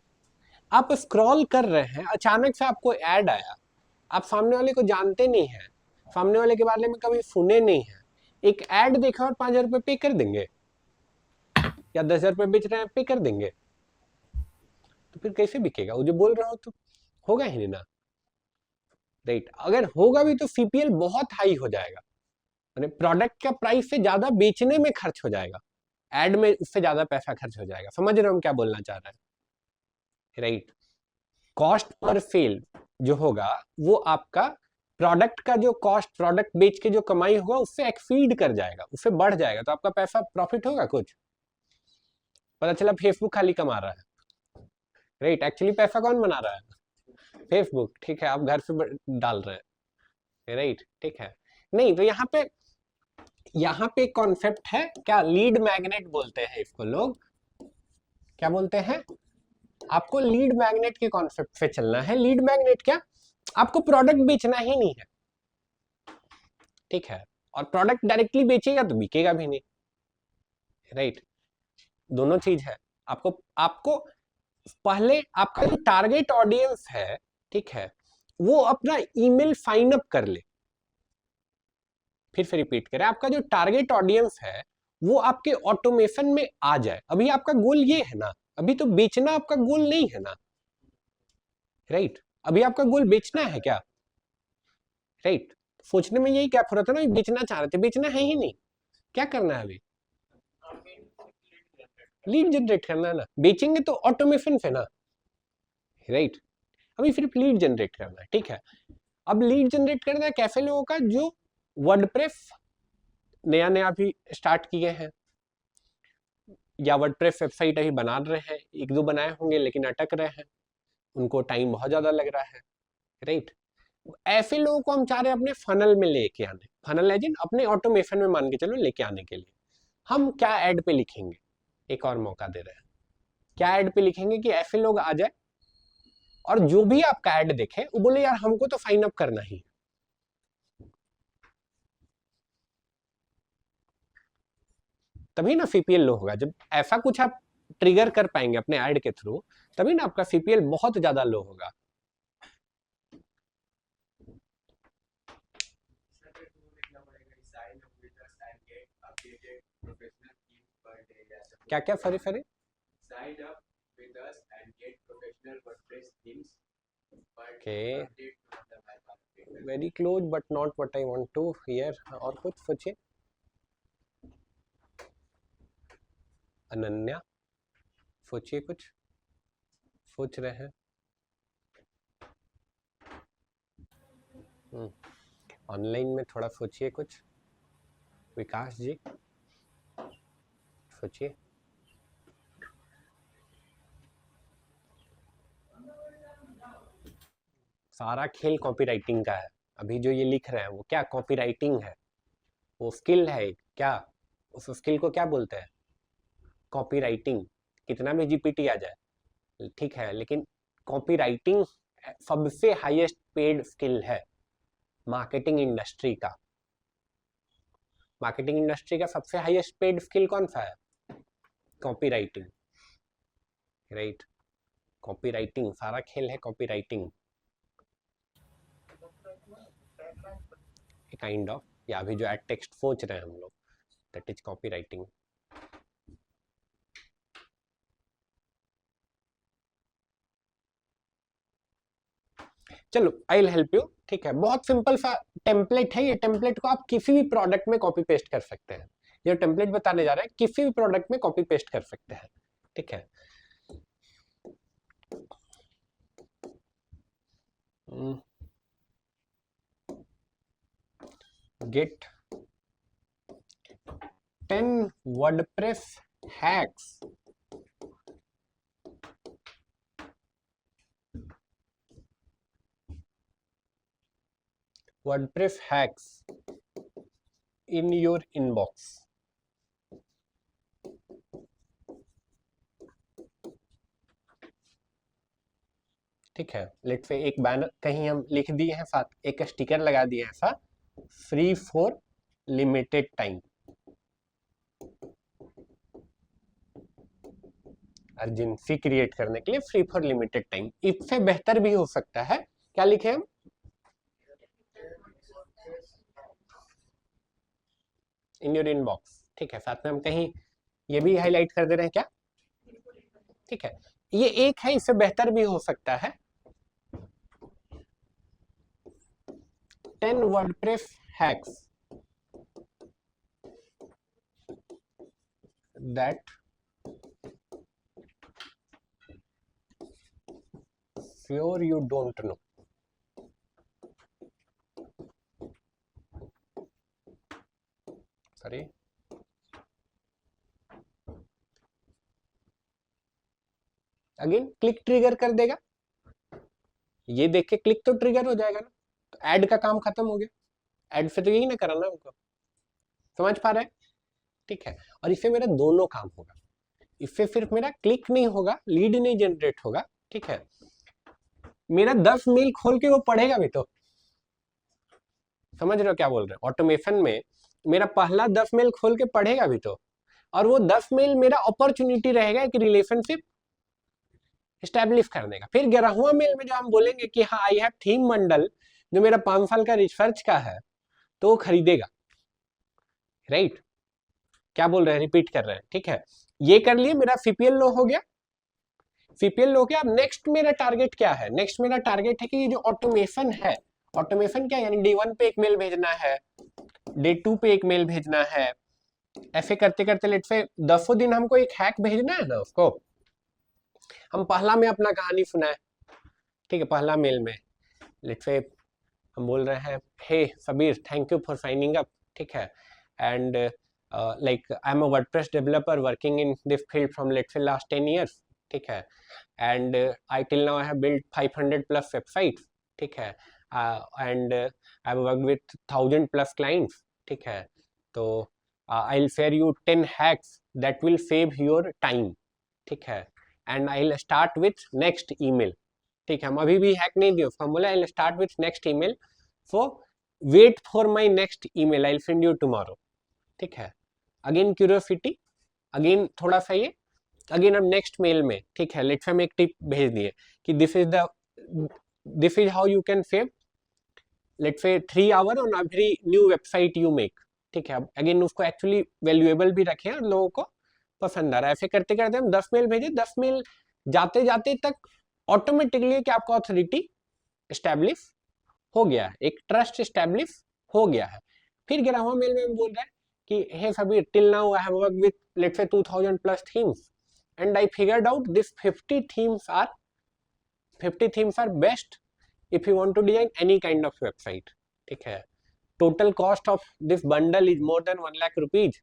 आप स्क्रॉल कर रहे हैं, अचानक से आपको ऐड आया, आप सामने वाले को जानते नहीं हैं, सामने वाले के बारे में कभी सुने नहीं है, एक ऐड देखा और 5,000 रुपये पे कर देंगे या 10,000 रुपये बेच रहे हैं पे कर देंगे, तो फिर कैसे बिकेगा? वो जो बोल रहा हो तो होगा ही नहीं ना, राइट। अगर होगा भी तो सीपीएल बहुत हाई हो जाएगा, यानी प्रोडक्ट का प्राइस से ज्यादा बेचने में खर्च हो जाएगा, एड में उससे ज्यादा पैसा खर्च हो जाएगा। समझ रहे हो हम क्या बोलना चाह रहे हैं, राइट। कॉस्ट पर सेल जो होगा वो आपका प्रोडक्ट का जो कॉस्ट, प्रोडक्ट बेच के जो कमाई होगा उससे एक्सीड कर जाएगा, उससे बढ़ जाएगा, तो आपका पैसा प्रॉफिट होगा कुछ। पता चला फेसबुक खाली कमा रहा है, राइट, एक्चुअली पैसा कौन बना रहा है? फेसबुक, ठीक है, आप घर से डाल रहे हैं, राइट, ठीक है। नहीं तो यहाँ पे कॉन्सेप्ट है क्या, लीड मैग्नेट बोलते हैं इसको लोग, क्या बोलते हैं, आपको लीड मैग्नेट के कॉन्सेप्ट पे चलना है। लीड मैग्नेट क्या, आपको प्रोडक्ट बेचना ही नहीं है, ठीक है, और प्रोडक्ट डायरेक्टली बेचेगा तो बिकेगा भी नहीं, राइट, दोनों चीज है। आपको पहले आपका जो टारगेट ऑडियंस है, ठीक है, वो अपना ईमेल साइन अप कर ले, फिर से रिपीट करें, आपका जो टारगेट ऑडियंस है वो आपके ऑटोमेशन में आ जाए। अभी आपका गोल ये है ना, अभी तो बेचना आपका गोल नहीं है ना, राइट, अभी आपका गोल बेचना है क्या, राइट। सोचने में यही क्या फर्क था ना, बेचना चाह रहे थे, बेचना है ही नहीं, क्या करना है अभी, लीड जनरेट करना है ना, बेचेंगे तो ऑटोमेशन से ना, राइट, अभी सिर्फ लीड जनरेट करना है, ठीक है। अब लीड जनरेट करना है कैसे लोगों का, जो वर्डप्रेस नया नया भी स्टार्ट किए हैं या वर्डप्रेस वेबसाइट अभी बना रहे हैं, एक दो बनाए होंगे लेकिन अटक रहे हैं, उनको टाइम बहुत ज्यादा लग रहा है, राइट। ऐसे लोगों को हम चाह रहे हैं अपने फनल में लेके आने, फनल एजेंट अपने ऑटोमेशन में मान के चलो लेके आने के लिए हम क्या ऐड पे लिखेंगे, एक और मौका दे रहे हैं, क्या ऐड पे लिखेंगे कि ऐसे लोग आ जाए और जो भी आपका ऐड देखे वो बोले यार हमको तो साइन अप करना ही, तभी ना सीपीएल लो होगा। जब ऐसा कुछ आप ट्रिगर कर पाएंगे अपने ऐड के थ्रू, तभी ना आपका सीपीएल बहुत ज्यादा लो होगा। क्या क्या, sorry sorry, Sign up with us and get professional WordPress themes. But Okay. update to the website. Very close but not what I want to hear. और कुछ सोचिए, अनन्या सोचिए, कुछ सोच रहे हैं, ऑनलाइन में थोड़ा सोचिए कुछ, विकास जी सोचिए। सारा खेल कॉपीराइटिंग का है। अभी जो ये लिख रहे हैं वो क्या कॉपीराइटिंग है, वो स्किल है क्या, उस स्किल को क्या बोलते हैं, कॉपीराइटिंग। कितना भी जीपीटी आ जाए ठीक है, लेकिन कॉपीराइटिंग सबसे हाईएस्ट पेड स्किल है मार्केटिंग इंडस्ट्री का। मार्केटिंग इंडस्ट्री का सबसे हाईएस्ट पेड स्किल कौन सा है, कॉपीराइटिंग, राइट। कॉपीराइटिंग, सारा खेल है कॉपीराइटिंग काइंड ऑफ, या अभी जो एड टेक्स्ट सोच रहे हैं हम लोग, दैट इज कॉपीराइटिंग। चलो आई विल हेल्प यू, ठीक है। बहुत सिंपल सा टेम्पलेट है ये। टेम्पलेट को आप किसी भी प्रोडक्ट में कॉपी पेस्ट कर सकते हैं। ये टेम्पलेट बताने जा रहे हैं किसी भी प्रोडक्ट में कॉपी पेस्ट कर सकते हैं, ठीक है। Get 10 WordPress hacks in your inbox। ठीक है, लेट से एक बैनर कहीं हम लिख दिए हैं, साथ एक स्टिकर लगा दिए हैं ऐसा, free for limited time. Urgency create करने के लिए फ्री फॉर लिमिटेड टाइम। इससे बेहतर भी हो सकता है, क्या लिखे हम, इन योर इनबॉक्स, ठीक है। साथ में हम कहीं ये भी हाईलाइट कर दे रहे हैं क्या, ठीक है। ये एक है, इससे बेहतर भी हो सकता है। 10 WordPress hacks that sure you don't know। Sorry, again click trigger कर देगा, ये देख के क्लिक तो ट्रिगर हो जाएगा ना, तो ऐड का काम खत्म हो गया। ऐड से तो यही ना कराना हमको, समझ पा रहे हैं, ठीक है। और इससे मेरा दोनों काम होगा, इससे सिर्फ मेरा क्लिक नहीं होगा, लीड नहीं जनरेट होगा, ठीक है। मेरा 10 मेल खोल के वो पढ़ेगा भी तो, समझ रहे हो क्या बोल रहे हैं। ऑटोमेशन में मेरा पहला 10 मेल खोल के पढ़ेगा भी तो, और वो 10 मेल मेरा अपॉर्चुनिटी रहेगा एक रिलेशनशिप स्टैब्लिश करने का। फिर 11वां मेल में जो हम बोलेंगे कि हाँ आई हैव थीम बंडल, जो मेरा 5 साल का रिसर्च का है, तो वो खरीदेगा, राइट। क्या बोल रहे हैं, रिपीट कर रहे हैं, ठीक है। ये कर लिए, मेरा सीपीएल लो हो गया, सीपीएल लो हो गया। अब नेक्स्ट मेरा टारगेट क्या है, नेक्स्ट मेरा टारगेट है कि ये जो ऑटोमेशन है, ऑटोमेशन क्या, यानी डे 1 पे एक मेल भेजना है, डे 2 पे एक मेल भेजना है, ऐसे करते करते लेट से 10 दिन हमको एक हैक भेजना है ना उसको। हम पहला में अपना कहानी सुनाए, ठीक है, पहला मेल में लेट से हम बोल रहे हैं, hey Sabir thank you for signing up, ठीक है, and like I am a WordPress developer working in this field from let's say last 10 years, ठीक है, and I till now I have built 500+ websites, ठीक है, and I have worked with 1000+ clients, ठीक है। तो I will share you 10 hacks that will save your time, ठीक है, and I will start with next email, ठीक है। हम अभी भी हैक नहीं दिए उसको, हम बोले I will start with next email, so wait for my next email, I will send you tomorrow, ठीक है। अगेन क्यूरियोसिटी, अगेन थोड़ा सा ये, अगेन हम नेक्स्ट मेल में, ठीक है, लेट्स हम एक टिप भेज दिए कि this is how you can save let's say 3 hours on every new website you make, ठीक है। अगेन उसको एक्चुअली वैल्यूएबल भी रखें और लोगों को पसंद आ रहा है। ऐसे करते करते हम 10 मेल भेजे, 10 मेल जाते जाते तक ऑटोमेटिकली क्या आपका ऑथोरिटी एस्टैब्लिश हो गया है, एक ट्रस्ट एस्टैब्लिश हो गया है। फिर 11वां मेल में हम बोल रहे हैं कि hey Sabir till now I have worked with let's say 2000+ themes and I figured out this 50 themes are best if you want to design any kind of website, ठीक है। Total cost of this bundle is more than 1 lakh rupees,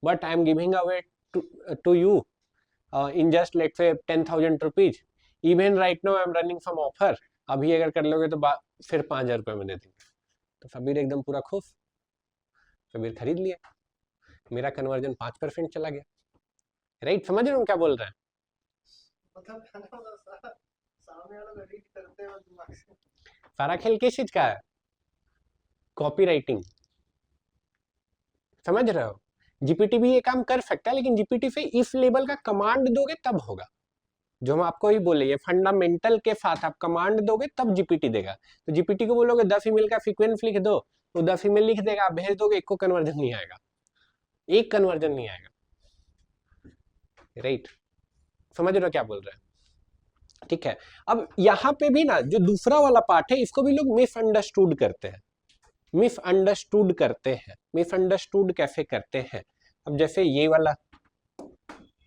but I am giving away to you in just let's say 10,000 rupees. Even right now I am running some offer, अभी अगर कर लोगे तो फिर 5,000 रुपये में दे देंगे। तो सबीर एकदम पूरा खुश, सबीर खरीद लिया, मेरा कन्वर्जन 5% चला गया। राइट, समझ रहे हो क्या बोल रहे हैं? मतलब है ना, सामने वाला रीड करते हैं दिमाग से। सारा खेल किस चीज का है? Copy writing. समझ रहे हो? जीपीटी भी ये काम कर सकता है, लेकिन जीपीटी से इफ लेवल का कमांड दोगे तब होगा। जो हम आपको ही बोले, ये फंडामेंटल के साथ आप कमांड दोगे तब जीपीटी देगा। तो जीपीटी को बोलोगे 10 ईमेल का सीक्वेंस लिख दो, तो 10 ईमेल लिख देगा, आप भेज दोगे, एक को कन्वर्जन नहीं आएगा, एक कन्वर्जन नहीं आएगा। राइट, समझ रहे हो क्या बोल रहे हैं? ठीक है, अब यहाँ पे भी ना जो दूसरा वाला पार्ट है, इसको भी लोग मिसअंडरस्टूड करते हैं। मिसअंडरस्टूड करते हैं, मिसअंडरस्टूड कैसे करते हैं? अब जैसे ये वाला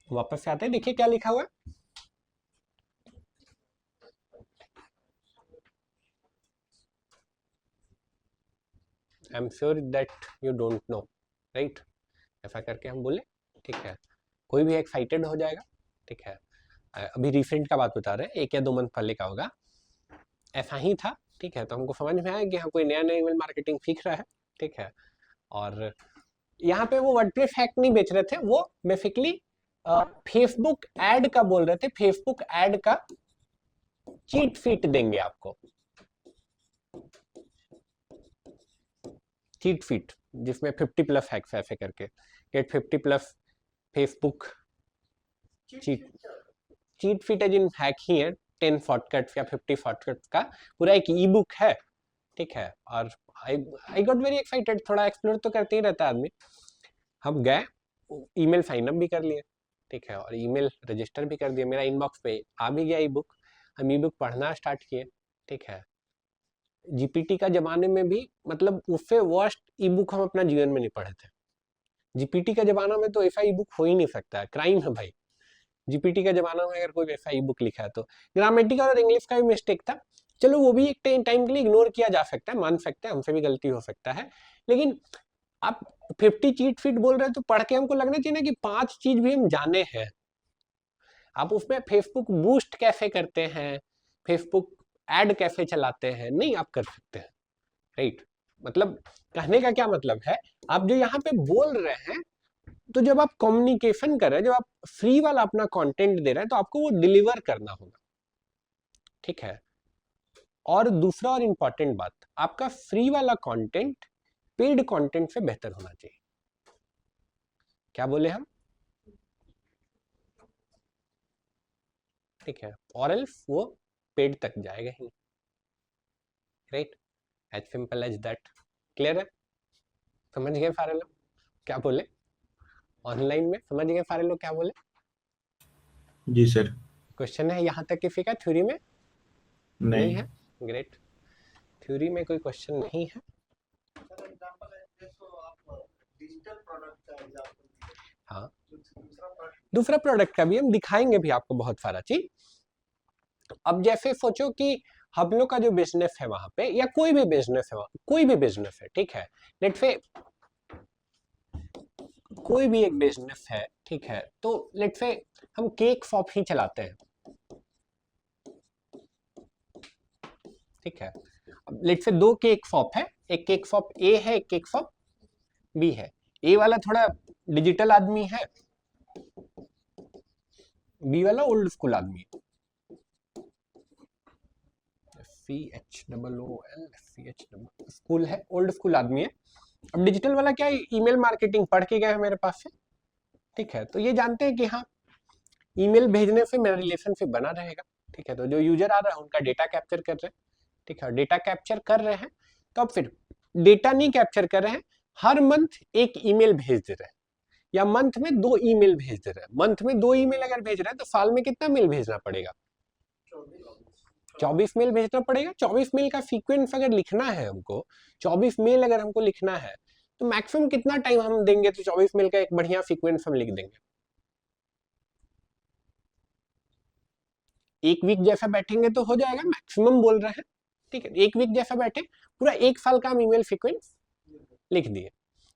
वापस से आते हैं, देखिए क्या लिखा हुआ है। I am sure that you don't know, right? ऐसा करके हम बोले, ठीक है, कोई भी एक्साइटेड हो जाएगा। ठीक है, अभी रिसेंट का बात बता रहे हैं, 1 या 2 मंथ पहले का होगा, ऐसा ही था। ठीक है, तो हमको समझ में आया कि हाँ कोई नया नया ईमेल मार्केटिंग सीख रहा है। ठीक है, और यहाँ पे वो वर्डप्रेस हैक नहीं बेच रहे थे, वो बेसिकली फेसबुक एड का बोल रहे थे। फेसबुक एड का चीट शीट देंगे आपको, चीट शीट, जिसमें 50+ हैक्स ऐसे करके, गेट 50+ फेसबुक चीट शीट है, जिन हैक ही है 10 शॉर्टकट्स या 50 शॉर्टकट्स का पूरा एक ई बुक है। ठीक है, और आई गॉट वेरी एक्साइटेड, थोड़ा एक्सप्लोर तो करते ही रहता आदमी। हम गए, ईमेल साइन अप भी कर लिए, ठीक है, और ईमेल रजिस्टर भी कर दिया, मेरा इनबॉक्स पे आ भी गया ई बुक। हम ई बुक पढ़ना स्टार्ट किए। ठीक है, जीपीटी का जमाने में भी, मतलब उससे वर्स्ट ई बुक हम अपना जीवन में नहीं पढ़े थे। जीपीटी का जमाना में तो ऐसा ई बुक हो ही नहीं सकता है, क्राइम है भाई। जीपीटी का जमाना में अगर कोई वैसा ई बुक लिखा है तो ग्रामेटिकल और इंग्लिश का भी मिस्टेक था, चलो वो भी एक टाइम के लिए इग्नोर किया जा सकता है, मान सकते हैं, हमसे भी गलती हो सकता है। लेकिन आप 50 चीट फीट बोल रहे हैं तो पढ़ के हमको लगना चाहिए ना कि 5 चीज भी हम जाने हैं। आप उसमें फेसबुक बूस्ट कैसे करते हैं, फेसबुक एड कैसे चलाते हैं, नहीं आप कर सकते हैं। राइट, मतलब कहने का क्या मतलब है, आप जो यहाँ पे बोल रहे हैं, तो जब आप कम्युनिकेशन कर रहे हैं, जब आप फ्री वाला अपना कंटेंट दे रहे हैं, तो आपको वो डिलीवर करना होगा। ठीक है, और दूसरा और इंपॉर्टेंट बात, आपका फ्री वाला कंटेंट पेड कंटेंट से बेहतर होना चाहिए। क्या बोले हम? ठीक है, और एल्स वो पेड तक जाएगा ही। Right, as simple as that. Clear है? समझ गए सारे लोग क्या बोले? ऑनलाइन में समझ गए सारे लोग क्या बोले? जी सर। क्वेश्चन है यहाँ तक किसी का थ्योरी में? नहीं है? ग्रेट, थ्योरी में कोई क्वेश्चन नहीं है। सर एग्जांपल है, जैसे आप डिजिटल प्रोडक्ट का एग्जांपल दिए, हाँ, दूसरा प्रोडक्ट दूसरा प्रोडक्ट का भी हम दिखाएंगे भी आपको बहुत सारा चीज। अब जैसे सोचो कि हम लोग का जो बिजनेस है वहां पे, या कोई भी बिजनेस है, कोई भी बिजनेस है, ठीक है, लेट्स से कोई भी एक बिजनेस है, ठीक है, तो लेट्स से हम केक शॉप ही चलाते हैं। ठीक है, अब लेट्स से 2 केक शॉप है, एक केक शॉप ए है, एक केक शॉप बी है। ए वाला थोड़ा डिजिटल आदमी है, बी वाला ओल्ड स्कूल आदमी है। स्कूल है, ओल्ड स्कूल आदमी है। अब डिजिटल वाला क्या है, ईमेल मार्केटिंग पढ़ के गया है मेरे पास से। ठीक है, तो ये जानते हैं कि हाँ ईमेल भेजने से मेरा रिलेशनशिप बना रहेगा। ठीक है, तो जो यूजर आ रहा है उनका डेटा कैप्चर कर रहे हैं। ठीक है, डेटा कैप्चर कर रहे हैं, तो अब फिर डेटा नहीं कैप्चर कर रहे हैं, हर मंथ एक ईमेल भेज दे रहे हैं, या मंथ में 2 ईमेल भेज दे रहे हैं। मंथ में 2 ईमेल अगर भेज रहे हैं तो साल में कितना मेल भेजना पड़ेगा? 24 मेल भेजना पड़ेगा। 24 मेल का सीक्वेंस अगर लिखना है हमको, 24 मेल अगर हमको लिखना है, तो मैक्सिमम कितना टाइम हम देंगे तो 24 मेल का एक बढ़िया सीक्वेंस हम लिख देंगे? 1 वीक जैसा बैठेंगे तो हो जाएगा, मैक्सिमम बोल रहे हैं। ठीक है, 1 वीक जैसा बैठे, पूरा 1 साल का हम ईमेल सीक्वेंस लिख दिए।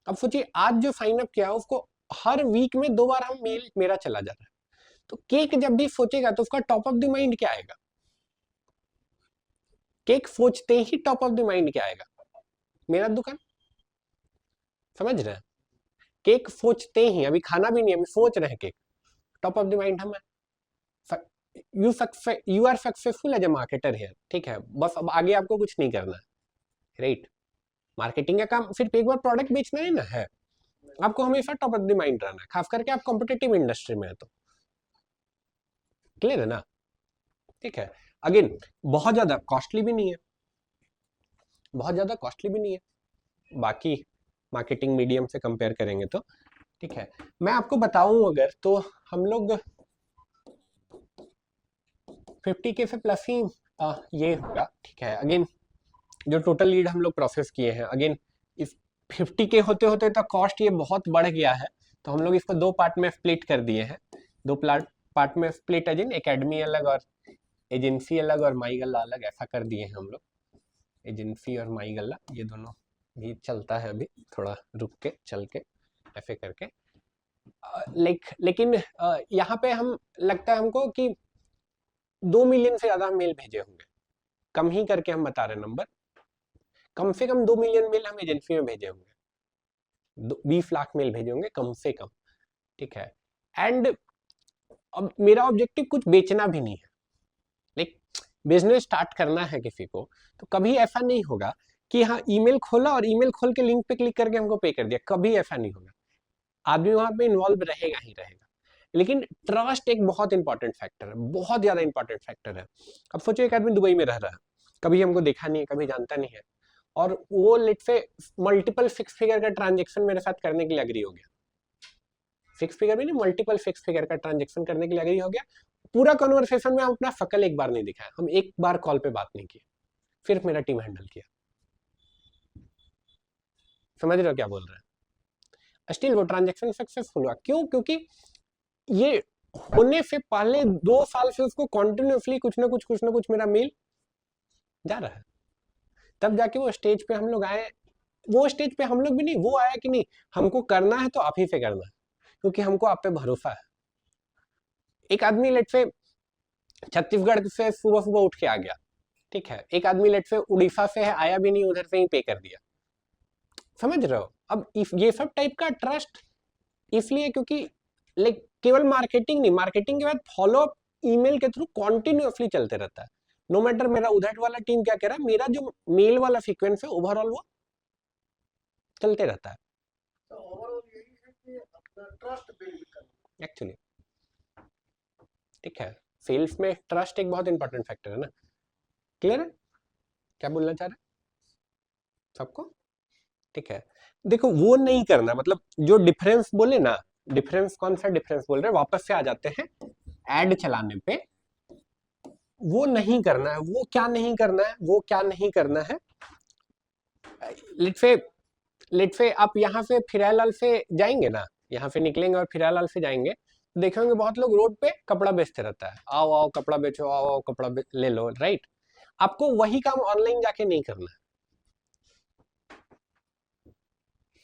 अब सोचिए आज जो साइन अप किया उसको हर वीक में 2 बार हम मेल मेरा चला जा रहा है, तो केक जब भी सोचेगा तो उसका टॉप ऑफ द माइंड क्या आएगा? केक सोचते ही टॉप ऑफ द माइंड क्या आएगा? मेरा दुकान। समझ रहे हैं? केक सोचते ही, अभी खाना भी नहीं, अभी सोच रहे हैं cake, top of the mind हम है। You are successful as a marketer here, ठीक है, बस अब आगे आपको कुछ नहीं करना है, राइट? मार्केटिंग का काम सिर्फ एक बार प्रोडक्ट बेचना ही ना है, आपको हमेशा टॉप ऑफ द माइंड रहना है, खास करके आप कॉम्पिटिटिव इंडस्ट्री में है तो। क्लियर है ना? ठीक है। अगेन बहुत ज्यादा कॉस्टली भी नहीं है, बहुत ज्यादा कॉस्टली भी नहीं है बाकी मार्केटिंग मीडियम से कंपेयर करेंगे तो। ठीक है, मैं आपको बताऊं अगर तो हम लोग 50K से प्लस ही ये होगा। ठीक है, अगेन जो टोटल लीड हम लोग प्रोसेस किए हैं, अगेन इस 50K होते होते तो कॉस्ट ये बहुत बढ़ गया है, तो हम लोग इसको दो पार्ट में स्प्लिट कर दिए हैं, दो पार्ट में स्प्लिट, अगेन एकेडमी अलग और एजेंसी अलग और माई गल्ला अलग, ऐसा कर दिए हैं हम लोग। एजेंसी और माई गल्ला ये दोनों भी चलता है अभी, थोड़ा रुक के चल के ऐसे करके। लेकिन यहाँ पे हम लगता है हमको कि 2 मिलियन से ज्यादा मेल भेजे होंगे, कम ही करके हम बता रहे नंबर, कम से कम 2 मिलियन मेल हम एजेंसी में भेजे होंगे, 20 लाख मेल भेजे होंगे कम से कम। ठीक है, एंड अब मेरा ऑब्जेक्टिव कुछ बेचना भी नहीं है, लाइक बिजनेस स्टार्ट करना है किसी को, तो कभी ऐसा नहीं होगा कि हाँ ईमेल खोला और ईमेल खोल के लिंक पे क्लिक करके हमको पे कर दिया, कभी ऐसा नहीं होगा। आदमी वहां पे इन्वॉल्व रहेगा ही रहेगा, लेकिन ट्रस्ट एक बहुत इंपॉर्टेंट फैक्टर है, बहुत ज्यादा इंपॉर्टेंट फैक्टर है। अब सोचो एक आदमी दुबई में रह रहा है, कभी हमको देखा नहीं है, कभी जानता नहीं है, और वो लेट से मल्टीपल फिक्स फिगर का ट्रांजेक्शन मेरे साथ करने के लिए अग्री हो गया, फिक्स फिगर भी नहीं, मल्टीपल फिक्स फिगर का ट्रांजेक्शन करने के लिए अग्री हो गया। पूरा कन्वर्सेशन में हम अपना शकल एक बार नहीं दिखाया, हम एक बार कॉल पे बात नहीं की, सिर्फ मेरा टीम हैंडल किया। समझ रहे हो क्या बोल रहे हैं? स्टिल वो ट्रांजेक्शन सक्सेसफुल हुआ, क्यों? क्योंकि ये होने से पहले 2 साल से उसको कॉन्टिन्यूसली कुछ ना कुछ मेरा मेल जा रहा है, तब जाके वो स्टेज पे हम लोग आए। वो स्टेज पे हम लोग भी नहीं, वो आया कि नहीं हमको करना है तो आप ही से करना है, क्योंकि हमको आप पे भरोसा है। एक आदमी लेट से छत्तीसगढ़ से सुबह सुबह उठ के आ गया, ठीक है, एक आदमी लेट से उड़ीसा से है, आया भी नहीं, उधर से ही पे कर दिया। समझ रहे हो? अब ये सब टाइप का ट्रस्ट इसलिए क्योंकि लाइक केवल मार्केटिंग नहीं, मार्केटिंग के बाद फॉलोअप ईमेल के थ्रू कॉन्टिन्यूसली चलते रहता है, नो मैटर मेरा उधर वाला टीम क्या कह रहा है, मेरा जो मेल वाला सीक्वेंस है ओवरऑल वो चलते रहता है। तो ओवरऑल यही है कि अपना ट्रस्ट बिल्ड करना एक्चुअली। ठीक है, सेल्स में ट्रस्ट एक बहुत इंपॉर्टेंट फैक्टर है ना। क्लियर है क्या बोलना चाह रहे हैं सबको? ठीक है, देखो वो नहीं करना, मतलब जो डिफरेंस बोले ना, डिफरेंस कौन सा डिफरेंस बोल रहे हैं, वापस से आ जाते हैं एड चलाने पे। वो नहीं करना है, वो क्या नहीं करना है, वो क्या नहीं करना है। लेट से आप यहाँ से फिरालाल से जाएंगे ना, यहाँ से निकलेंगे और फिरालाल से जाएंगे, तो देखेंगे बहुत लोग रोड पे कपड़ा बेचते रहता है, आओ आओ कपड़ा बेचो, आओ आओ कपड़ा ले लो, राइट? आपको वही काम ऑनलाइन जाके नहीं करना है,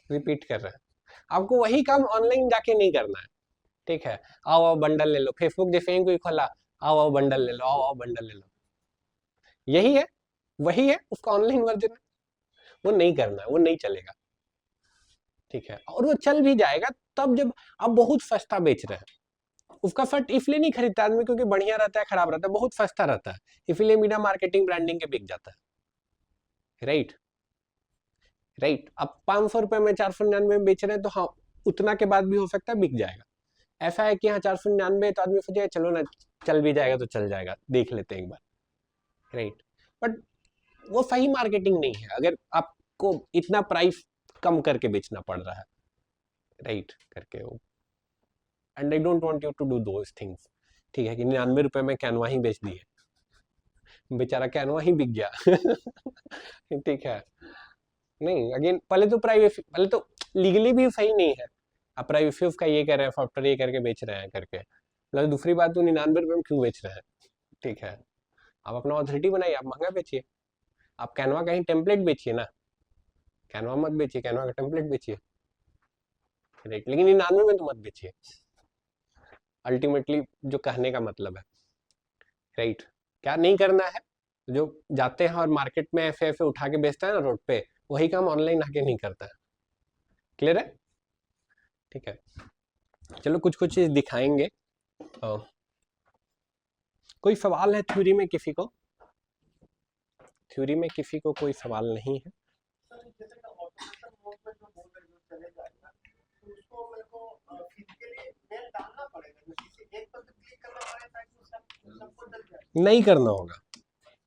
रिपीट कर रहे हैं, आपको वही काम ऑनलाइन जाके नहीं करना है। ठीक है, आओ आओ बंडल ले लो, फेसबुक जैसे ही कोई खोला, आओ आओ बंडल ले लो, आओ आओ बंडल ले लो, यही है, वही है, उसका ऑनलाइन वर्जन है। वो नहीं करना है, वो नहीं चलेगा। ठीक है, और वो चल भी जाएगा तब जब आप बहुत सस्ता बेच रहे हैं। उसका शर्ट इसलिए नहीं खरीदता आदमी क्योंकि बढ़िया रहता है, खराब रहता है, बहुत सस्ता रहता है, इसलिए बिना मार्केटिंग ब्रांडिंग के बिक जाता है, राइट? राइट, आप 500 रुपए में 499 में बेच रहे हैं, तो हाँ उतना के बाद भी हो सकता है बिक जाएगा। ऐसा है कि हाँ 499 तो आदमी सोचेगा चलो ना चल भी जाएगा तो चल जाएगा, देख लेते हैं एक बार, राइट? बट वो सही मार्केटिंग नहीं है अगर आपको इतना प्राइस कम करके बेचना पड़ रहा है, राइट? करके वो, and I don't want you to do those things. ठीक है, कि 99 रुपए में कैनवा ही बेच दिए, बेचारा कैनवा ही बिक गया। ठीक है, नहीं, अगेन पहले तो प्राइवेसी, पहले तो लीगली भी सही नहीं है, आप प्राइवेसी उसका ये कर रहे हैं, सॉफ्टवेयर ये करके बेच रहे हैं करके, प्लस दूसरी बात तो 99 रुपए में क्यों बेच रहे हैं? ठीक है, आप अपना ऑथोरिटी बनाइए, आप महंगा बेचिए, आप कैनवा का ही टेम्पलेट बेचिए ना, कैनवा मत बेचिए, कैनवा का टेम्पलेट बेचिए, राइट? लेकिन 99 में तो मत बेचिए, अल्टीमेटली जो कहने का मतलब है, राइट? क्या नहीं करना है, जो जाते हैं और मार्केट में ऐसे ऐसे उठा के बेचता है ना रोड पे, वही काम ऑनलाइन आके नहीं करता है। क्लियर है? ठीक है, चलो कुछ कुछ चीज दिखाएंगे। कोई सवाल है थ्योरी में किसी को? थ्योरी में किसी को कोई सवाल नहीं है? सर जैसे कि ऑटोमेशन मोड में जो बोल रहे हो चले जाएगा, तो उसको मेरे को फिजिकली मेल डालना पड़ेगा, जैसे एक पर क्लिक करना पड़ेगा ताकि सबको डल जाए। नहीं करना होगा,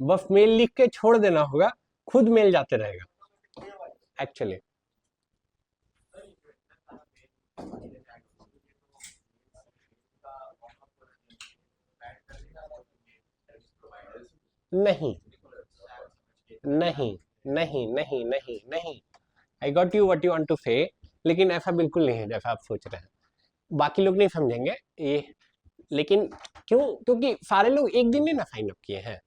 बस मेल लिख के छोड़ देना होगा, खुद मेल जाते रहेगा एक्चुअली। नहीं नहीं नहीं नहीं नहीं नहीं, I got you what you want to say, लेकिन ऐसा बिल्कुल नहीं है जैसा आप सोच रहे हैं। बाकी लोग नहीं समझेंगे ये, लेकिन क्यों? क्योंकि सारे लोग एक दिन में ना साइन अप किए हैं।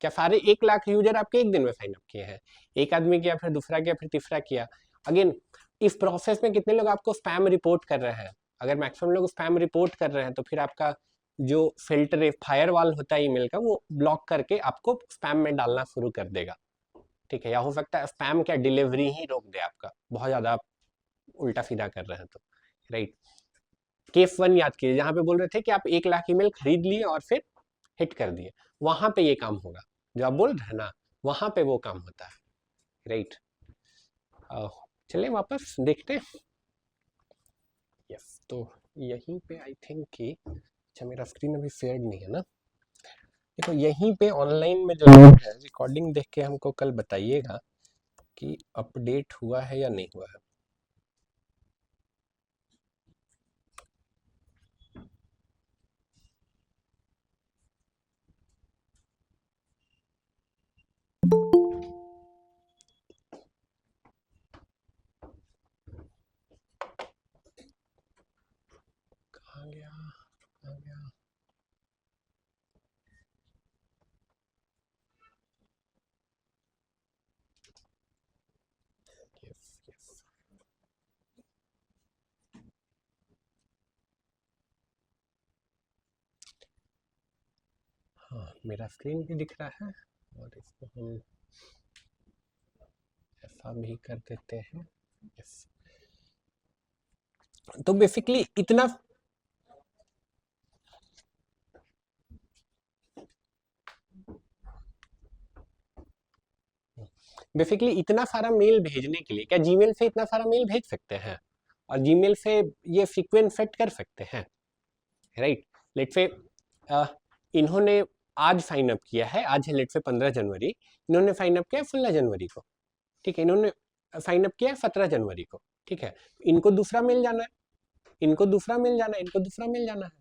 क्या सारे 1 लाख यूजर आपके एक दिन में साइन अप किए हैं? एक आदमी किया, फिर दूसरा किया, फिर तीसरा किया। अगेन इस प्रोसेस में कितने लोग आपको स्पैम रिपोर्ट कर रहे हैं? अगर मैक्सिमम लोग स्पैम रिपोर्ट कर रहे हैं तो फिर आपका जो फिल्टर फायरवॉल होता है ईमेल का, वो ब्लॉक करके आपको स्पैम में डालना शुरू कर देगा। ठीक है, या हो सकता है स्पैम क्या डिलीवरी ही रोक दे आपका, बहुत ज्यादा आप उल्टा सीधा कर रहे हैं तो। राइट, केस 1 याद कीजिए, जहां पे बोल रहे थे कि आप 1 लाख ईमेल खरीद लिए और फिर हिट कर दिए, वहां पे ये काम होगा जो आप बोल रहे हैं ना, वहां पे वो काम होता है। राइट, चलिए वापस देखते हैं। यस, तो यहीं पे आई थिंक कि, अच्छा मेरा स्क्रीन अभी शेयर्ड नहीं है ना, देखो यहीं पे ऑनलाइन में जो लोग हैं रिकॉर्डिंग देख के हमको कल बताइएगा कि अपडेट हुआ है या नहीं हुआ है। कहाँ गया, कहाँ गया? यस यस, हाँ मेरा स्क्रीन भी दिख रहा है, और इसको हम ऐसा भी कर देते हैं। यस, तो बेसिकली इतना सारा मेल भेजने के लिए, क्या जीमेल से इतना सारा मेल भेज सकते हैं? और जीमेल से ये सीक्वेंस सेट कर सकते हैं? राइट, लेट्स से इन्होंने आज साइन अप किया है, आज है लेट्स से 15 जनवरी, इन्होंने साइन अप किया 16 जनवरी को। ठीक है, इन्होंने साइन अप किया 17 जनवरी को। ठीक है, इनको दूसरा मेल जाना है, इनको दूसरा मेल जाना है, इनको दूसरा मेल जाना है।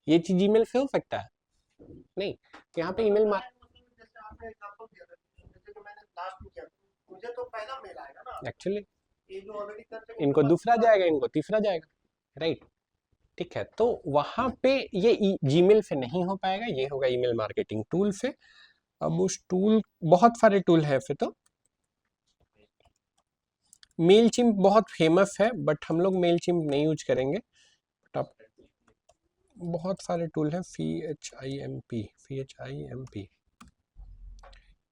ये चीज ईमेल से हो सकता है? नहीं, यहाँ पे ईमेल मार, जैसे आपने एग्जांपल दिया था, जैसे कि मैंने लास्ट में किया, मुझे तो पहला मेल आएगा ना, एक्चुअली ये जो ऑलरेडी कर चुके इनको दूसरा जाएगा, इनको तीसरा जाएगा। राइट, ठीक है, तो वहां पे ये जीमेल से नहीं हो पाएगा, ये होगा ईमेल मार्केटिंग टूल से। अब उस टूल, बहुत सारे टूल है फिर तो, मेलचिम्प बहुत फेमस है बट हम लोग मेलचिम्प नहीं यूज करेंगे। बट आप बहुत सारे टूल हैं, CHIMP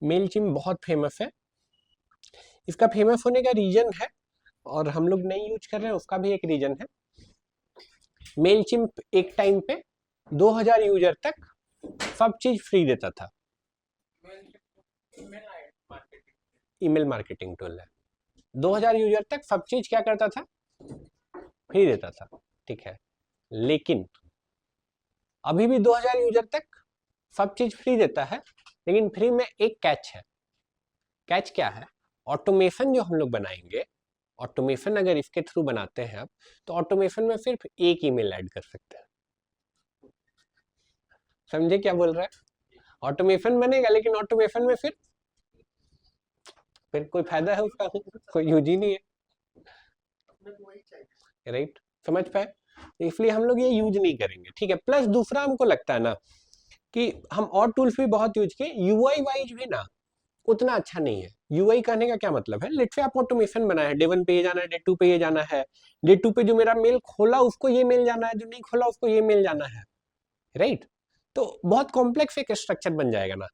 मेलचिम्प बहुत फेमस है। इसका फेमस होने का रीजन है, और हम लोग नहीं यूज कर रहे हैं उसका भी एक रीजन है। मेलचिम्प एक टाइम पे 2000 यूजर तक सब चीज फ्री देता था। ईमेल मार्केटिंग टूल है, 2000 यूजर तक सब चीज क्या करता था? फ्री देता था। ठीक है, लेकिन अभी भी 2000 यूजर तक सब चीज फ्री देता है, लेकिन फ्री में एक कैच है। कैच क्या है? ऑटोमेशन जो हम लोग बनाएंगे, ऑटोमेशन अगर इसके थ्रू बनाते हैं आप, तो ऑटोमेशन में सिर्फ एक ईमेल ऐड कर सकते हैं। समझे क्या बोल रहा है? ऑटोमेशन बनेगा लेकिन ऑटोमेशन में फिर कोई फायदा है उसका? कोई यूज ही नहीं है। राइट, समझ पाए? इसलिए हम लोग ये यूज नहीं करेंगे। ठीक है, प्लस दूसरा हमको लगता है ना कि हम और टूल्स भी बहुत यूज किए, यूआई वाइज भी ना उतना अच्छा नहीं है। यूआई कहने का क्या मतलब है? लेट्स से आप ऑटोमेशन बनाए हैं, डे 1 पे ये जाना है, डे 2 पे ये जाना है, डे 2 पे जो मेरा मेल खोला उसको ये मेल जाना है, जो नहीं खोला उसको ये मेल जाना है। राइट, तो बहुत कॉम्प्लेक्स एक स्ट्रक्चर बन जाएगा ना।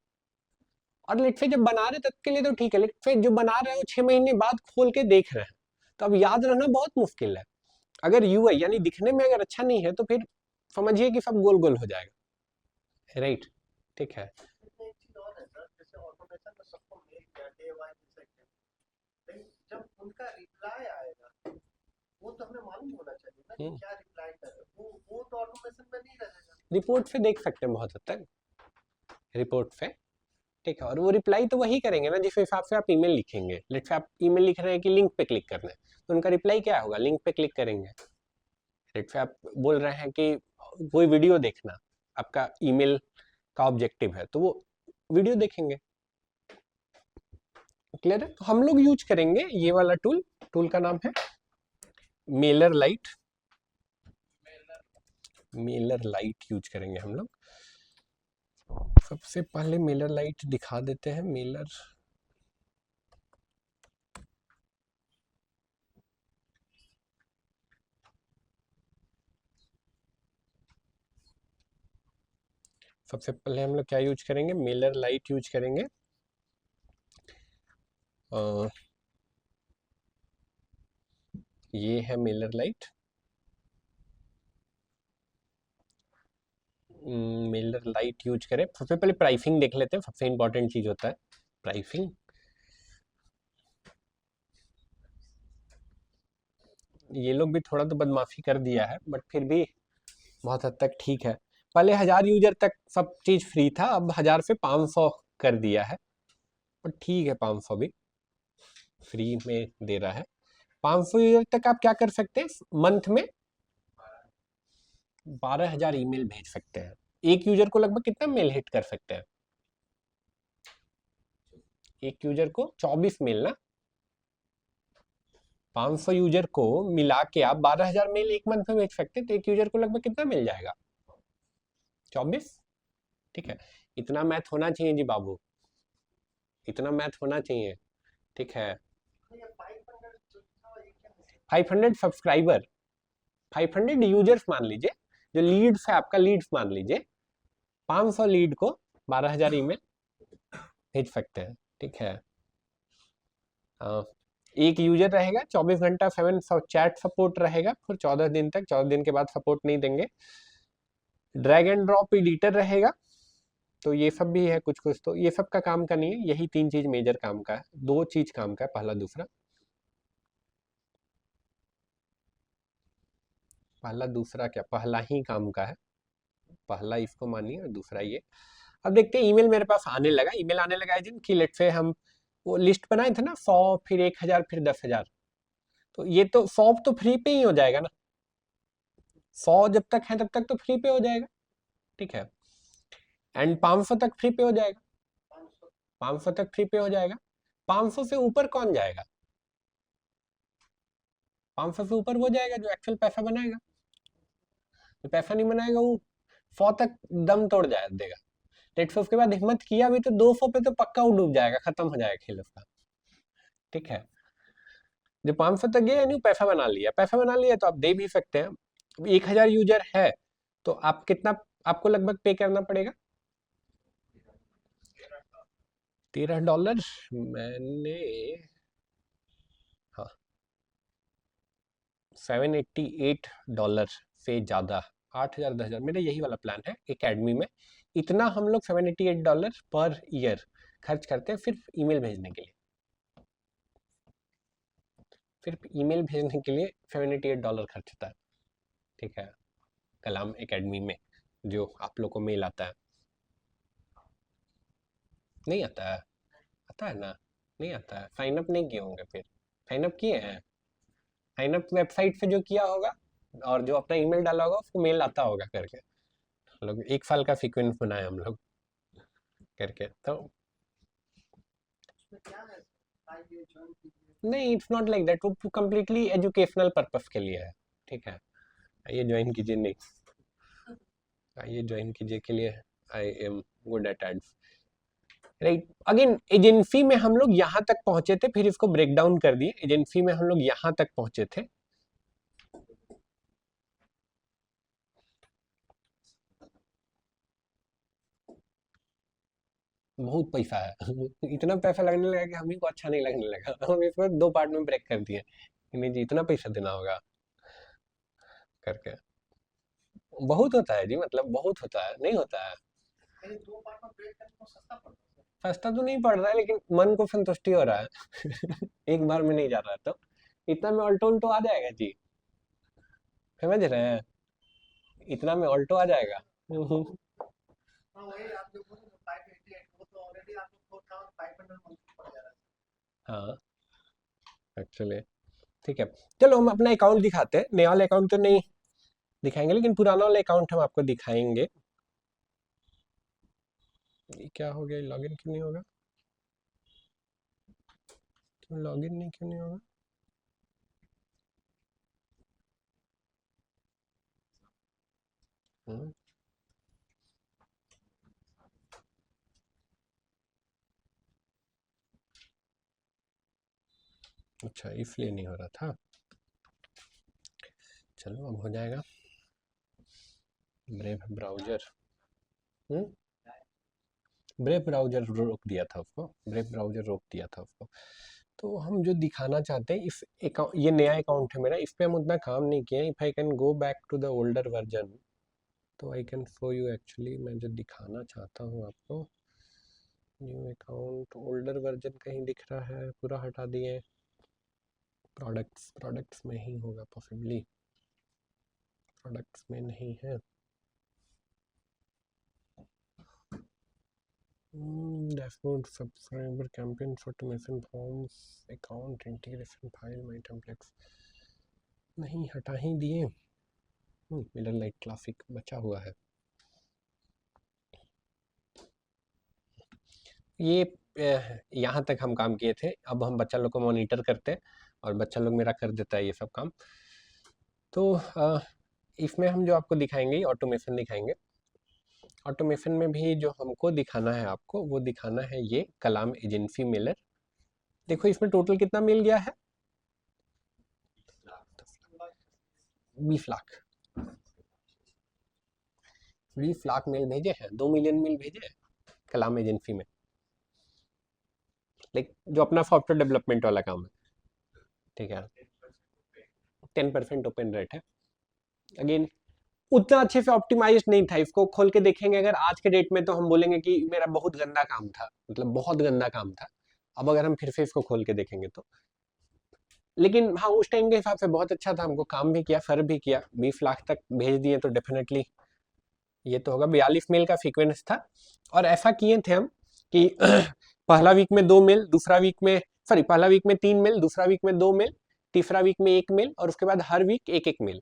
और लेट से जब बना रहे तब के लिए तो ठीक है, लेट से जो बना रहे हो 6 महीने बाद खोल के देख रहे हैं, तो अब याद रहना बहुत मुश्किल है। अगर यूआई यानी दिखने में अगर अच्छा नहीं है तो फिर समझिए कि सब गोल गोल हो जाएगा, राइट? ठीक है। इसमें एक चीज और है सर, जैसे ऑटोमेशन में सबको मेल किया डे 1 सेकंड, लेकिन जब उनका रिप्लाई आएगा वो तो हमें मालूम होना चाहिए ना कि क्या रिप्लाई कर रहे हैं। वो तो ऑटोमेशन में नहीं रहेगा। रिपोर्ट पे देख सकते हैं बहुत हद तक, रिपोर्ट पे, ठीक है। और वो रिप्लाई तो वही करेंगे ना जिस हिसाब से आप ईमेल लिखेंगे। लेट से आप ईमेल लिख रहे हैं कि लिंक पे क्लिक करना है, तो उनका रिप्लाई क्या होगा? लिंक पे क्लिक करेंगे। लेट से आप बोल रहे हैं कि कोई वीडियो देखना, आपका ईमेल का ऑब्जेक्टिव है, तो वो वीडियो देखेंगे। क्लियर है? तो हम लोग यूज करेंगे ये वाला टूल, टूल का नाम है Mailer light. Mailer light use करेंगे हम लोग। सबसे पहले मेलर लाइट दिखा देते हैं। मेलर सबसे पहले हम लोग क्या यूज करेंगे? मेलर लाइट यूज करेंगे। ये है Mailer light. Mailer light use करें। सबसे पहले प्राइसिंग देख लेते हैं, सबसे इंपॉर्टेंट चीज होता है प्राइसिंग। ये लोग भी थोड़ा तो बदमाशी कर दिया है, बट फिर भी बहुत हद तक ठीक है। पहले 1000 यूजर तक सब चीज फ्री था, अब 1000 से 500 कर दिया है, पर ठीक है 500 भी फ्री में दे रहा है। 500 यूजर तक आप क्या कर सकते हैं? मंथ में 12,000 ईमेल भेज सकते हैं। एक यूजर को लगभग कितना मेल हिट कर सकते हैं? एक यूजर को 24 मेल ना। 500 यूजर को मिला के आप 12,000 मेल एक मंथ में भेज सकते हैं, तो एक यूजर को लगभग कितना मिल जाएगा? 24। ठीक है, इतना मैथ होना चाहिए जी बाबू, इतना मैथ होना चाहिए। ठीक है, 500 सब्सक्राइबर, 500 यूजर्स मान लीजिए, जो लीड्स है आपका, लीड्स मान लीजिए 500 लीड को 12,000 ईमेल भेज सकते हैं। ठीक है, एक यूजर रहेगा 24 घंटा 7 चैट सपोर्ट रहेगा, फिर 14 दिन तक, 14 दिन के बाद सपोर्ट नहीं देंगे। ड्रैग एंड ड्रॉप एडिटर रहेगा, तो ये सब भी है कुछ कुछ, तो ये सब का काम का नहीं है, यही 3 चीज मेजर काम का है, 2 चीज काम का है, पहला दूसरा। पहला दूसरा क्या, पहला ही काम का है, पहला इसको मानिए और दूसरा ये। अब देखते हैं, ईमेल मेरे पास आने लगा, ईमेल आने लगा है जिन कि लेट से हम वो लिस्ट बनाए थे ना 100 फिर 1000 फिर 10,000, तो ये तो 100 तो फ्री पे ही हो जाएगा ना, 100 जब तक है तब तक तो फ्री पे हो जाएगा। ठीक है, एंड 500 तक फ्री पे हो जाएगा, 500 तक फ्री पे हो जाएगा। 500 से ऊपर कौन जाएगा? 500 से ऊपर वो जाएगा जो एक्चुअल पैसा बनाएगा, जो पैसा नहीं बनाएगा वो 100 तक दम तोड़ जाए देगा। लेट से उसके बाद हिम्मत किया भी तो 200 पे तो पक्का वो डूब जाएगा, खत्म हो जाएगा खेल उसका। ठीक है, जो 500 तक गया यानी पैसा बना लिया, पैसा बना लिया तो आप दे भी सकते हैं। 1000 यूजर है तो आप कितना, आपको लगभग पे करना पड़ेगा? $13। मैंने हाँ $788 से ज़्यादा, 8,000 10,000 मेरा यही वाला प्लान है एकेडमी में। इतना हम लोग $788 पर ईयर खर्च करते हैं सिर्फ ईमेल भेजने के लिए, सिर्फ ईमेल भेजने के लिए $788 खर्च होता है। ठीक है, कलाम एकेडमी में जो आप लोग को मेल आता है, नहीं आता है? आता है ना? नहीं आता है, साइन अप नहीं किए होंगे, फिर साइन अप किए हैं, साइन अप वेबसाइट से जो किया होगा और जो अपना ईमेल डाला होगा उसको मेल आता होगा करके। हम लोग 1 साल का सीक्वेंस बनाए हम लोग करके, तो इसमें क्या है, आइए ज्वाइन कीजिए। नहीं, इट्स नॉट लाइक दैट, वो कम्प्लीटली एजुकेशनल पर्पस के लिए है। ठीक है, आइए ज्वाइन कीजिए, नहीं आइए ज्वाइन कीजिए के लिए I am good at ads, right. Again agency में हम लोग यहाँ तक पहुंचे थे, फिर इसको ब्रेक डाउन कर दिए। एजेंसी में हम लोग यहाँ तक पहुंचे थे, बहुत पैसा है इतना पैसा लगने लगा कि हम ही को अच्छा नहीं लगने लगा हम इसको 2 पार्ट में ब्रेक कर दिए कि नहीं जी इतना पैसा देना होगा करके। बहुत होता है जी, मतलब बहुत होता है, नहीं होता है। यानी 2 पार्ट में ब्रेक करने को सस्ता पड़ता है। सस्ता तो नहीं पड़ रहा है लेकिन मन को संतुष्टि हो रहा है एक बार में नहीं जा रहा है तो इतना में ऑल्टो उल्टो आ जाएगा जी, समझ रहे हैं, इतना में ऑल्टो आ जाएगा हाँ, वही आप जो बोले ना 588 वो तो ऑलरेडी आपको 4500 मंथली पड़ जा रहा है। हाँ एक्चुअली ठीक है। चलो हम अपना अकाउंट दिखाते हैं, नया वाला अकाउंट तो नहीं दिखाएंगे लेकिन पुराना वाला अकाउंट हम आपको दिखाएंगे। ये क्या हो गया, लॉगिन क्यों नहीं होगा, क्यों लॉगिन नहीं क्यों नहीं होगा? हम्म, अच्छा इसलिए नहीं हो रहा था, चलो अब हो जाएगा। ब्रेव ब्राउजर ब्रेव ब्राउजर रोक दिया था उसको, ब्रेव ब्राउजर रोक दिया था उसको। तो हम जो दिखाना चाहते हैं इस अकाउंट, ये नया अकाउंट है मेरा, इस पे हम उतना काम नहीं किए। If I can go back to the older version तो I can show you actually मैं जो दिखाना चाहता हूँ आपको। न्यू अकाउंट, ओल्डर वर्जन कहीं दिख रहा है, पूरा हटा दिए। प्रोडक्ट्स में ही होगा पॉसिबली, प्रोडक्ट्स में नहीं है। Dashboard, subscriber campaigns, automation, forms, account integration, file, my templates नहीं हटा ही दिए। मिलर लाइट क्लासिक बचा हुआ है। ये यहाँ तक हम काम किए थे, अब हम बच्चा लोग को मॉनिटर करते हैं और बच्चा लोग मेरा कर देता है ये सब काम। तो इसमें हम जो आपको दिखाएंगे ऑटोमेशन दिखाएंगे। ऑटोमेशन में भी जो हमको दिखाना है आपको वो दिखाना है ये कलाम एजेंसी मेलर। देखो इसमें टोटल कितना मिल गया है, 20 लाख, 20 लाख मेल भेजे हैं, 2 मिलियन मेल भेजे हैं कलाम एजेंसी में, लाइक जो अपना सॉफ्टवेयर डेवलपमेंट वाला काम है, ठीक है। 10% ओपन रेट है। अगेन उतना अच्छे से ऑप्टिमाइज नहीं था, इसको खोल के देखेंगे अगर आज के डेट में तो हम बोलेंगे कि मेरा बहुत गंदा काम था, मतलब बहुत गंदा काम था। अब अगर हम फिर से इसको खोल के देखेंगे तो, लेकिन हाँ उस टाइम के हिसाब से बहुत अच्छा था, हमको काम भी किया, फर्क भी किया। 20 लाख तक भेज दिए तो डेफिनेटली ये तो होगा। 42 मेल का सीक्वेंस था और ऐसा किए थे हम कि पहला वीक में 2 मेल, दूसरा वीक में सॉरी पहला वीक में 3 मेल, दूसरा वीक में 2 मेल, तीसरा वीक में 1 मेल और उसके बाद हर वीक 1-1 मेल,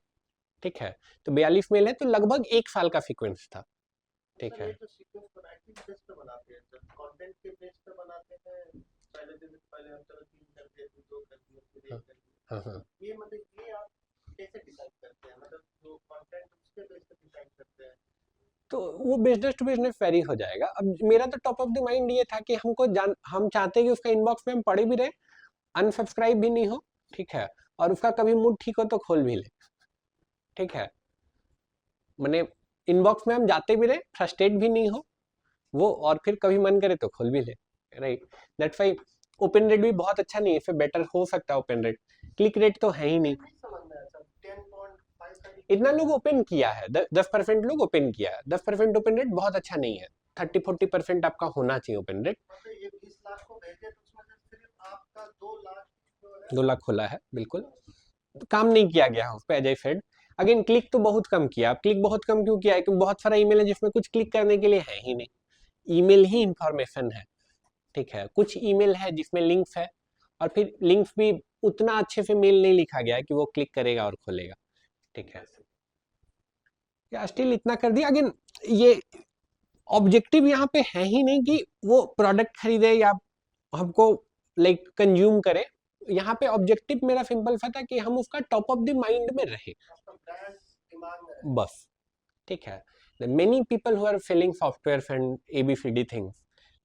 ठीक है। तो 42 मेल है तो लगभग 1 साल का सीक्वेंस था, ठीक सर है। ये जो सीक्वेंस बनाई थी बेस पे बनाते हैं सर, कंटेंट के बेस पे बनाते हैं। पहले दिन पहले हम चलो 3 कर दिए, फिर 2 कर दिए, फिर 1 कर दिए। हाँ हाँ ये मतलब ये आप कैसे डिसाइड करते हैं, मतलब जो कंटेंट उसके बेस पे डिसाइड करते हैं? तो वो बिजनेस टू बिजनेस वेरी हो जाएगा। अब मेरा तो टॉप ऑफ द माइंड ये था कि हम चाहते हैं कि उसका इनबॉक्स में हम पढ़े भी रहे, अनसब्सक्राइब भी नहीं हो, ठीक है, और उसका कभी मूड ठीक हो तो खोल भी ले, ठीक है। मैंने इनबॉक्स में हम जाते भी रहे, फ्रस्ट्रेट भी नहीं हो वो, और फिर कभी मन करे तो खोल भी ले, right. That's why open rate भी बहुत अच्छा नहीं है, इससे बेटर हो सकता है ओपन रेट। क्लिक रेट तो है ही नहीं, नहीं समझ में आया सर, 10.5 इतना लोग ओपन किया है, 10% लोग ओपन किया है, 10% ओपन रेट बहुत अच्छा नहीं है। 30-40% आपका होना चाहिए ओपन रेट। मतलब ये 20 लाख को भेजे तो उसमें से सिर्फ आपका 2 लाख जो है 2 लाख खुला है, बिल्कुल काम नहीं किया गया है उस पर, as I said. Again click तो बहुत कम किया। क्लिक बहुत कम क्यों किया है, क्योंकि बहुत सारा ईमेल है जिसमें कुछ क्लिक करने के लिए है ही नहीं, ईमेल ही इंफॉर्मेशन है, ठीक है। कुछ ईमेल है जिसमें लिंक्स है और फिर लिंक्स भी उतना अच्छे से मेल नहीं लिखा गया है कि वो क्लिक करेगा और खोलेगा, ठीक है। या स्टिल इतना कर दिया। अगेन ये ऑब्जेक्टिव यहाँ पे है ही नहीं कि वो प्रोडक्ट खरीदे या हमको लाइक कंज्यूम करे। यहाँ पे ऑब्जेक्टिव मेरा सिंपल सा था कि हम उसका टॉप ऑफ द माइंड में रहे, आपका ब्रांड दिमाग में है। बस, ठीक है। Many people who are selling software and ABCD things,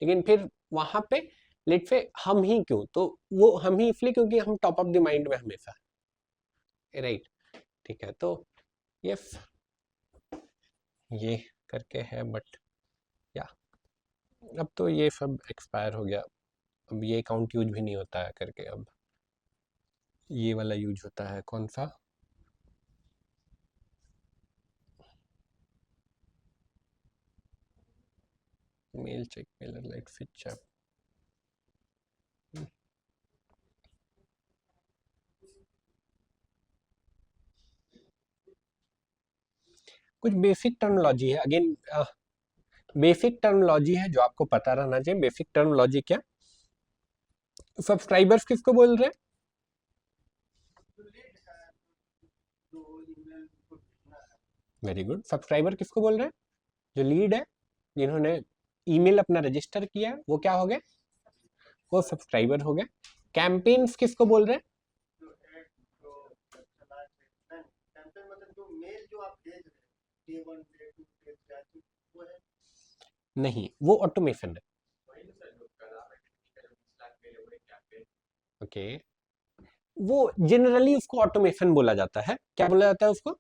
लेकिन फिर वहां पे लेट से हम ही क्यों, तो वो हम ही इसलिए क्योंकि हम टॉप ऑफ द माइंड में हमेशा, राइट, ठीक है। तो यस ये करके है, बट या अब तो ये सब एक्सपायर हो गया, अब ये अकाउंट यूज भी नहीं होता है करके, अब ये वाला यूज होता है। कौन सा? Mail check, MailerLite feature. कुछ बेसिक टर्मिनोलॉजी है, अगेन बेसिक टर्मिनोलॉजी है जो आपको पता रहना चाहिए। बेसिक टर्मिनोलॉजी क्या? सब्सक्राइबर्स किसको बोल रहे हैं? Very good. सब्सक्राइबर किसको बोल रहे हैं? जो लीड है, जिन्होंने ईमेल अपना रजिस्टर किया है, वो क्या हो गए? वो सब्सक्राइबर हो गए। कैंपेन्स किसको बोल रहे हैं? कैंपेन मतलब जो मेल जो आप भेज रहे हैं, डे 1 डे 2 डे 3 वो है नहीं, वो ऑटोमेशन है। वही ना सर, जो कल आप एक्टिविटी का जो 20 लाख मेल हुए कैंपेन, ओके, वो जनरली उसको ऑटोमेशन बोला जाता है। क्या बोला जाता है उसको?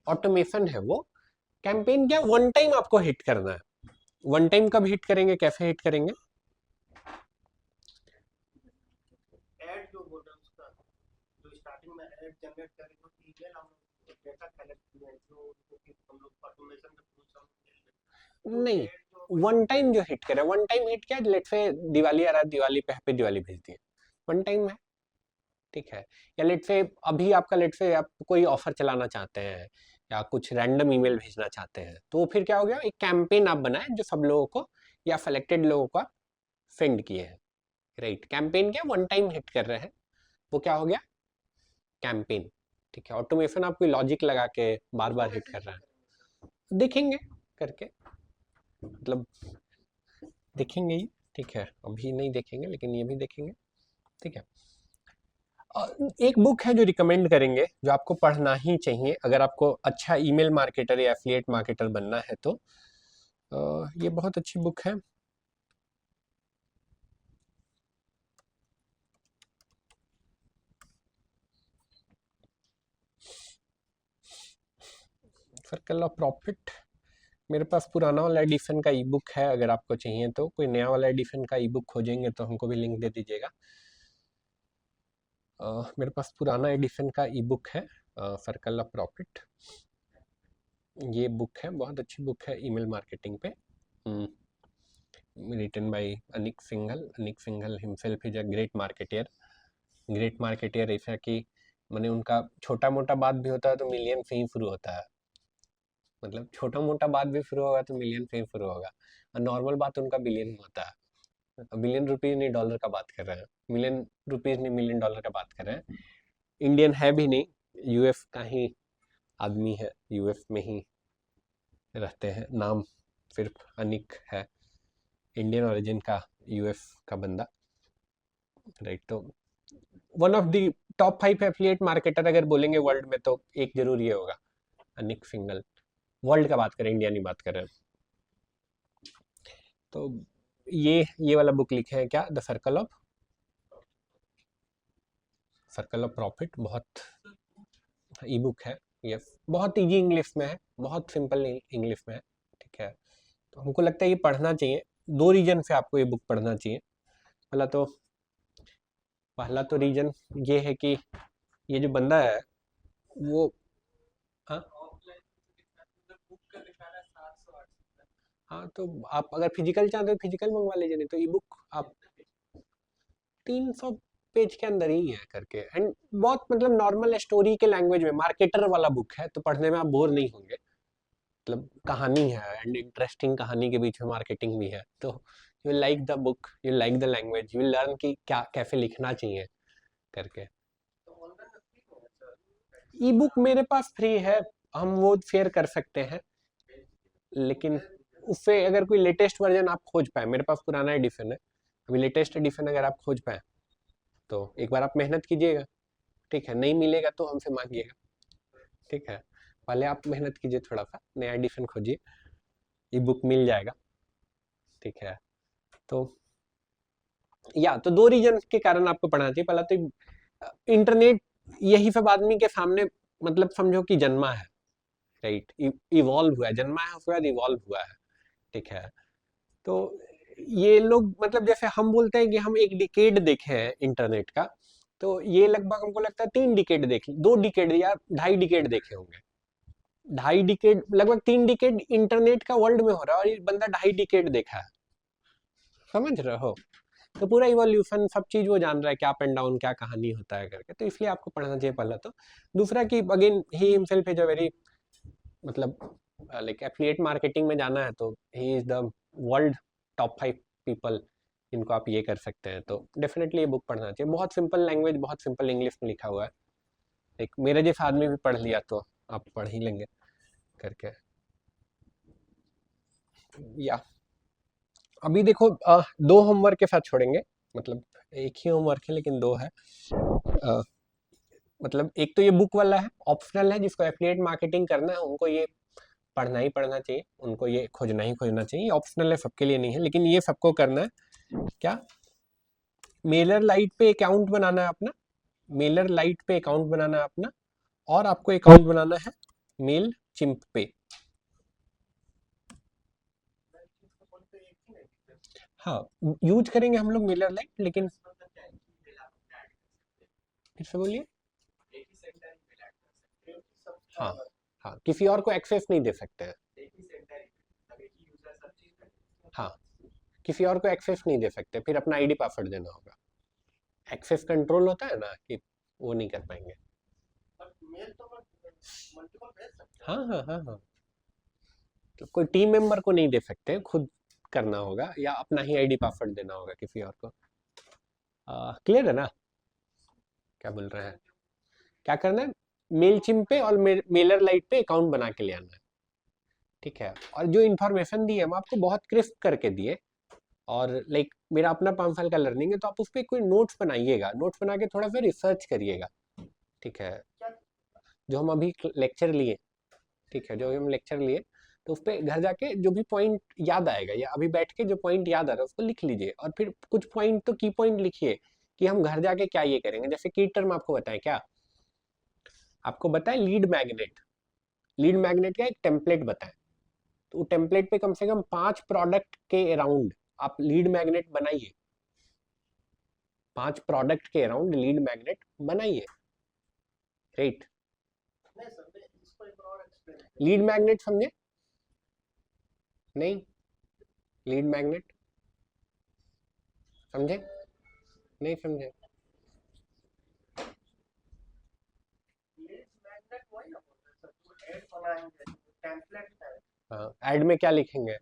ऑटोमेशन है वो। कैंपेन क्या? वन टाइम आपको हिट करना है। वन टाइम कब हिट करेंगे, कैसे हिट करेंगे? ऐड जो बोल रहे हैं उसका, जो स्टार्टिंग में ऐड जनरेट करेंगे तो ईमेल हम डेटा कलेक्ट किए जो उनको कि हम लोग ऑटोमेशन के थ्रू सब नहीं, वन टाइम जो हिट करे, वन टाइम हिट क्या है? लेट से दिवाली आ रहा है, दिवाली पे हैप्पी दिवाली भेज दिए, वन टाइम है, ठीक है। या लेट से अभी आपका, लेट से आप कोई ऑफर चलाना चाहते हैं या कुछ रैंडम ईमेल भेजना चाहते हैं, तो फिर क्या हो गया? एक कैंपेन आप बनाए जो सब लोगों को या सेलेक्टेड लोगों को सेंड किए हैं, राइट। कैंपेन क्या? वन टाइम हिट कर रहे हैं, वो क्या हो गया? कैंपेन, ठीक है। ऑटोमेशन आप कोई लॉजिक लगा के बार बार हिट कर रहे हैं, देखेंगे करके, मतलब देखेंगे ही, ठीक है। अभी नहीं देखेंगे लेकिन ये भी देखेंगे, ठीक है। एक बुक है जो रिकमेंड करेंगे, जो आपको पढ़ना ही चाहिए अगर आपको अच्छा ईमेल मार्केटर या एफिलिएट मार्केटर बनना है तो ये बहुत अच्छी बुक है। Circle of profit. मेरे पास पुराना वाला एडिशन का ई बुक है, अगर आपको चाहिए तो। कोई नया वाला एडिशन का ई बुक खोजेंगे तो हमको भी लिंक दे दीजिएगा। मेरे पास पुराना एडिशन का ई बुक है, सर्कल ऑफ प्रॉफिट। ये बुक है, बहुत अच्छी बुक है ईमेल मार्केटिंग पे, written by Anik Singhal. Anik Singhal himself is a great marketer. Great marketer ऐसा कि मैंने उनका छोटा मोटा बात भी होता है तो मिलियन से ही शुरू होता है, मतलब छोटा मोटा बात भी शुरू होगा तो मिलियन से ही शुरू होगा, और नॉर्मल बात उनका बिलियन में होता है। बिलियन रुपीज नहीं, डॉलर का बात कर रहे हैं, मिलियन रुपीज नहीं, मिलियन डॉलर का बात कर रहे हैं। इंडियन है भी नहीं, यूएस का ही आदमी है, यूएस में ही रहते हैं, नाम सिर्फ अनिक है, इंडियन ओरिजिन का यूएस का बंदा, राइट। तो one of the top 5 affiliate marketer अगर बोलेंगे वर्ल्ड में तो एक जरूर ये होगा, अनिक सिंघल। वर्ल्ड का बात करें, इंडिया नहीं बात कर रहे हैं। तो ये वाला बुक लिखे हैं क्या? The circle of profit. बहुत ई बुक है ये, बहुत इजी इंग्लिश में है, बहुत सिंपल इंग्लिश में है, ठीक है। तो हमको लगता है ये पढ़ना चाहिए। 2 रीजन से आपको ये बुक पढ़ना चाहिए। पहला तो रीजन ये है कि ये जो बंदा है वो, हाँ हाँ, तो आप अगर फिजिकल चाहते हो फिजिकल मंगवा लीजिए, नहीं तो ई बुक आप 300 पेज के अंदर ही है करके, एंड बहुत मतलब नॉर्मल स्टोरी के लैंग्वेज में, मार्केटर वाला बुक है, तो पढ़ने में आप बोर नहीं होंगे। मतलब कहानी है एंड इंटरेस्टिंग कहानी के बीच में मार्केटिंग भी है, तो you like the book, you like the language, you learn कि क्या कैसे लिखना चाहिए करके। ई बुक मेरे पास फ्री है, हम वो शेयर कर सकते हैं, लेकिन उससे अगर कोई लेटेस्ट वर्जन आप खोज पाए, मेरे पास पुराना एडिशन है, अभी लेटेस्ट एडिशन अगर आप खोज पाए तो एक बार आप मेहनत कीजिएगा, ठीक है। नहीं मिलेगा तो हमसे मांगिएगा, ठीक है। पहले आप मेहनत कीजिए, थोड़ा सा नया एडिशन खोजिए, ई बुक मिल जाएगा, ठीक है। तो या तो 2 रीजन के कारण आपको पढ़ना चाहिए। पहला तो इंटरनेट यही सब आदमी के सामने, मतलब समझो कि जन्मा है, राइट, इवॉल्व हुआ है, जन्मा है उसके बाद इवॉल्व हुआ है, ठीक है। तो ये लोग मतलब जैसे हम बोलते हैं कि हम एक डिकेड देखे हैं इंटरनेट का, तो ये लगभग हमको लगता है 3 डिकेड देख 2 डिकेड या 2.5 डिकेड देखे होंगे। 2.5 डिकेड लगभग 3 डिकेड इंटरनेट का वर्ल्ड में हो रहा है और ये बंदा 2.5 डिकेड देखा है, समझ रहे हो? तो पूरा इवोल्यूशन सब चीज वो जान रहा है, क्या अप एंड डाउन क्या कहानी होता है करके, तो इसलिए आपको पढ़ना चाहिए पहला तो। दूसरा कि again he himself is a very मतलब लाइक एफिलिएट मार्केटिंग में जाना है तो he is the world top 5 people जिनको आप ये कर सकते हैं, तो डेफिनेटली ये बुक पढ़ना चाहिए। बहुत सिंपल लैंग्वेज, बहुत सिंपल इंग्लिश में लिखा हुआ है, एक मेरे जैसा आदमी भी पढ़ लिया तो आप पढ़ ही लेंगे करके। या अभी देखो 2 होमवर्क के साथ छोड़ेंगे, मतलब एक ही होमवर्क है लेकिन 2 है। अ, मतलब एक तो ये बुक वाला है, ऑप्शनल है, जिसको एफिलिएट मार्केटिंग करना है उनको ये पढ़ना ही पढ़ना चाहिए, उनको ये खोजना ही खोजना चाहिए, ऑप्शनल है, सबके लिए नहीं है, लेकिन ये सबको करना है। क्या मेलर लाइट पे अकाउंट बनाना है अपना, मेलर लाइट पे अकाउंट बनाना है अपना, और आपको अकाउंट बनाना है मेल चिंप पे। हाँ यूज करेंगे हम लोग मेलर लाइट, लेकिन फिर से बोलिए। एक ही सेंटर ईमेल ऐड कर सकते हैं। हाँ हाँ, किसी और को एक्सेस नहीं दे सकते हैं। एक ही सेंटर ईमेल, एक ही यूजर सब चीज कर। हाँ, किसी और को एक्सेस नहीं दे सकते, फिर अपना आईडी पासवर्ड देना होगा। एक्सेस कंट्रोल होता है ना, कि वो नहीं कर पाएंगे। पर मेल तो मल्टीपल भेज सकते हाँ हाँ हाँ हाँ, तो कोई टीम मेंबर को नहीं दे सकते, खुद करना होगा या अपना ही आईडी पासवर्ड देना होगा किसी और को। क्लियर है ना क्या बोल रहे हैं? क्या करना है, मेल चिम पे और मेलर लाइट पे अकाउंट बना के ले आना है, ठीक है? और जो इन्फॉर्मेशन दी है हम आपको बहुत क्रिस्प करके दिए, और लाइक मेरा अपना 5 साल का लर्निंग है, तो आप उस पर कोई नोट्स बनाइएगा, नोट्स बना के थोड़ा सा रिसर्च करिएगा, ठीक है? जो हम अभी लेक्चर लिए, ठीक है, जो हम लेक्चर लिए, तो उस पर घर जाके जो भी पॉइंट याद आएगा या अभी बैठ के जो पॉइंट याद आ रहा है उसको लिख लीजिए, और फिर कुछ पॉइंट तो की पॉइंट लिखिए कि हम घर जाके क्या ये करेंगे। जैसे की टर्म आपको बताएं, क्या आपको बताएं, लीड मैग्नेट, लीड मैग्नेट का एक टेम्पलेट बताएं, तो टेम्पलेट पे कम से कम 5 प्रोडक्ट के अराउंड आप लीड मैग्नेट बनाइए, 5 प्रोडक्ट के अराउंड लीड मैग्नेट बनाइए, राइट? नहीं सर, इसको एक और एक्सप्लेन लीड मैग्नेट समझे? नहीं, लीड मैग्नेट समझे? नहीं समझे? मैग्नेट वही ना बोल रहे सर, जो ऐड बनाएंगे टेम्पलेट है। हाँ, ऐड में क्या लिखेंगे,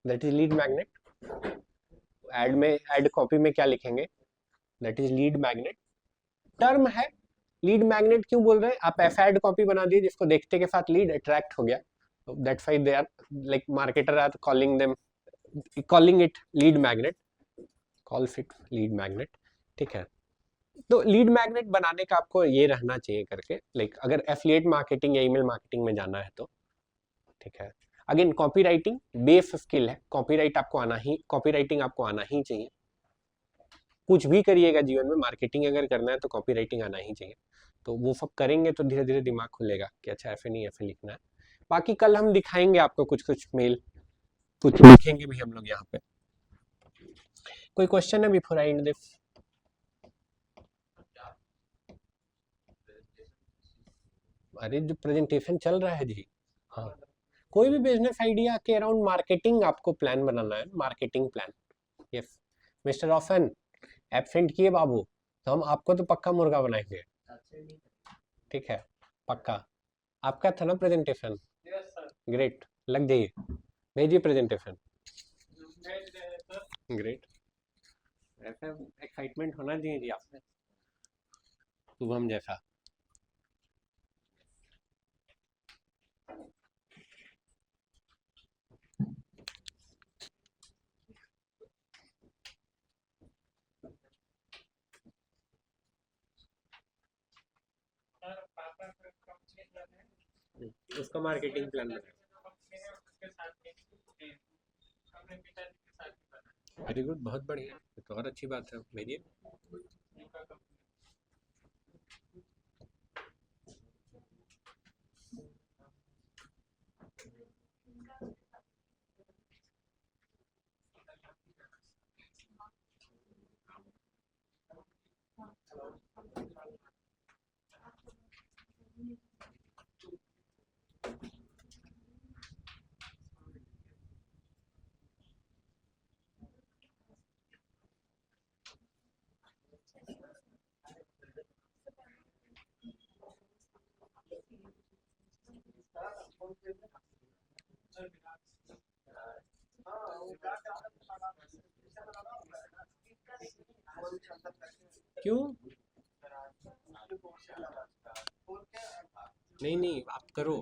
that is lead magnet. Add में, ऐड कॉपी में क्या लिखेंगे, that is lead magnet. Term है लीड मैग्नेट, क्यों बोल रहे हैं? आप ऐसा ऐड कॉपी बना दिए जिसको देखते के साथ लीड अट्रैक्ट हो गया, that's why they are like marketer are calling them, calling it lead magnet, calls it lead magnet, ठीक है? तो लीड मैग्नेट बनाने का आपको ये रहना चाहिए करके, लाइक अगर एफिलिएट मार्केटिंग या ईमेल मार्केटिंग में जाना है तो, ठीक है? अगेन कॉपीराइटिंग बेस स्किल है, कॉपीराइट आपको आना ही, कॉपीराइटिंग आपको आना ही चाहिए। कुछ भी करिएगा जीवन में, मार्केटिंग अगर करना है तो कॉपीराइटिंग आना ही चाहिए, तो वो सब करेंगे तो धीरे धीरे दिमाग खुलेगा कि अच्छा ऐसे नहीं ऐसे लिखना है। बाकी कल हम दिखाएंगे आपको कुछ कुछ मेल, कुछ लिखेंगे भी हम लोग यहाँ पे। कोई क्वेश्चन है बिफोर आई एंड दिस? अरे जो प्रेजेंटेशन चल रहा है जी, हाँ, कोई भी बिजनेस आइडिया के अराउंड मार्केटिंग आपको प्लान बनाना है, मार्केटिंग प्लान। यस मिस्टर रोशन, एब्सेंट किए बाबू, तो हम आपको तो पक्का मुर्गा बनाएंगे, ठीक है? पक्का। आपका था ना प्रेजेंटेशन? Yes sir. ग्रेट, लग जाइए, भेजिए प्रेजेंटेशन। भेज रहे हैं सर। ग्रेट, ऐसा एक्साइटमेंट होना चाहिए जी आपसे, शुभम जैसा। सर पापा का कंपनी है, उसका मार्केटिंग प्लान बनाए। कंपनी है उसके साथ में अपने पिताजी के साथ भी बना। वेरी गुड, बहुत बढ़िया, ये तो और अच्छी बात है, भेजिए। उनका कंपनी क्यों? नहीं नहीं, आप करो,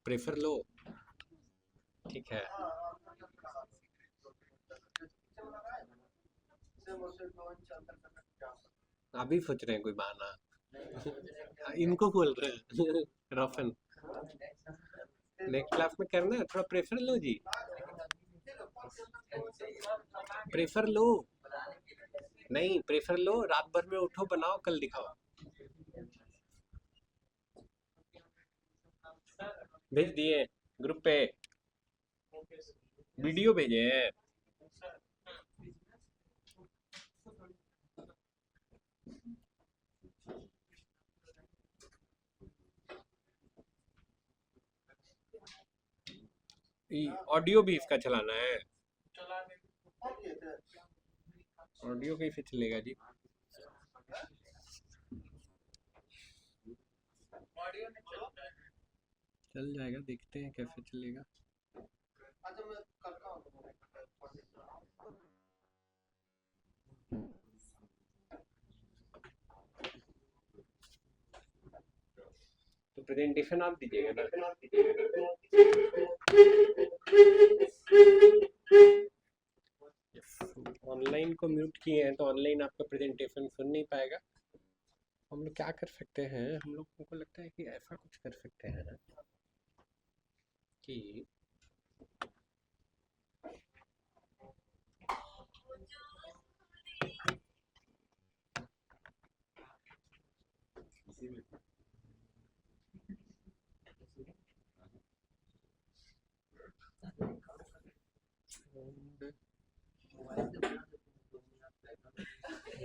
प्रेफर लो, ठीक है। आप भी सोच रहे हैं कोई बहाना? इनको बोल रहे हैं रोशन, नेक्स्ट क्लास में करना है, थोड़ा प्रेफर लो जी, प्रेफर लो, नहीं प्रेफर लो, रात भर में उठो, बनाओ, कल दिखाओ। भेज दिए ग्रुप पे, वीडियो भेजे हैं। ऑडियो भी इसका चलाना है, ऑडियो कैसे चलेगा जी? चल जाएगा, देखते हैं कैसे चलेगा। तो प्रेजेंटेशन आप दीजिएगा ना। ऑनलाइन को म्यूट किए हैं तो ऑनलाइन आपका प्रेजेंटेशन सुन नहीं पाएगा। हम लोग क्या कर सकते हैं, हम लोग को लगता है कि ऐसा कुछ कर सकते हैं कि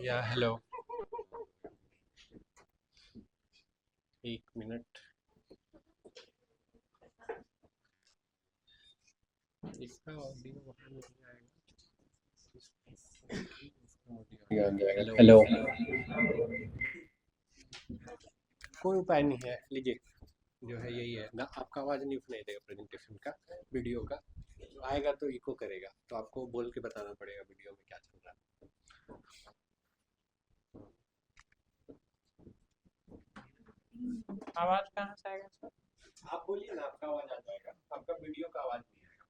या हेलो, एक मिनट, इसका ऑडियो वहाँ मिल जाएगा। हेलो, कोई उपाय नहीं है, लीजिए, जो है यही है ना, आपका आवाज़ नहीं सुनाई देगा प्रेजेंटेशन का, वीडियो का आएगा तो इको करेगा, तो आपको बोल के बताना पड़ेगा वीडियो में क्या चल रहा है। आवाज कहाँ से आएगा सर? आप बोलिए ना, आपका आवाज आ जाएगा, आपका वीडियो का आवाज नहीं आएगा।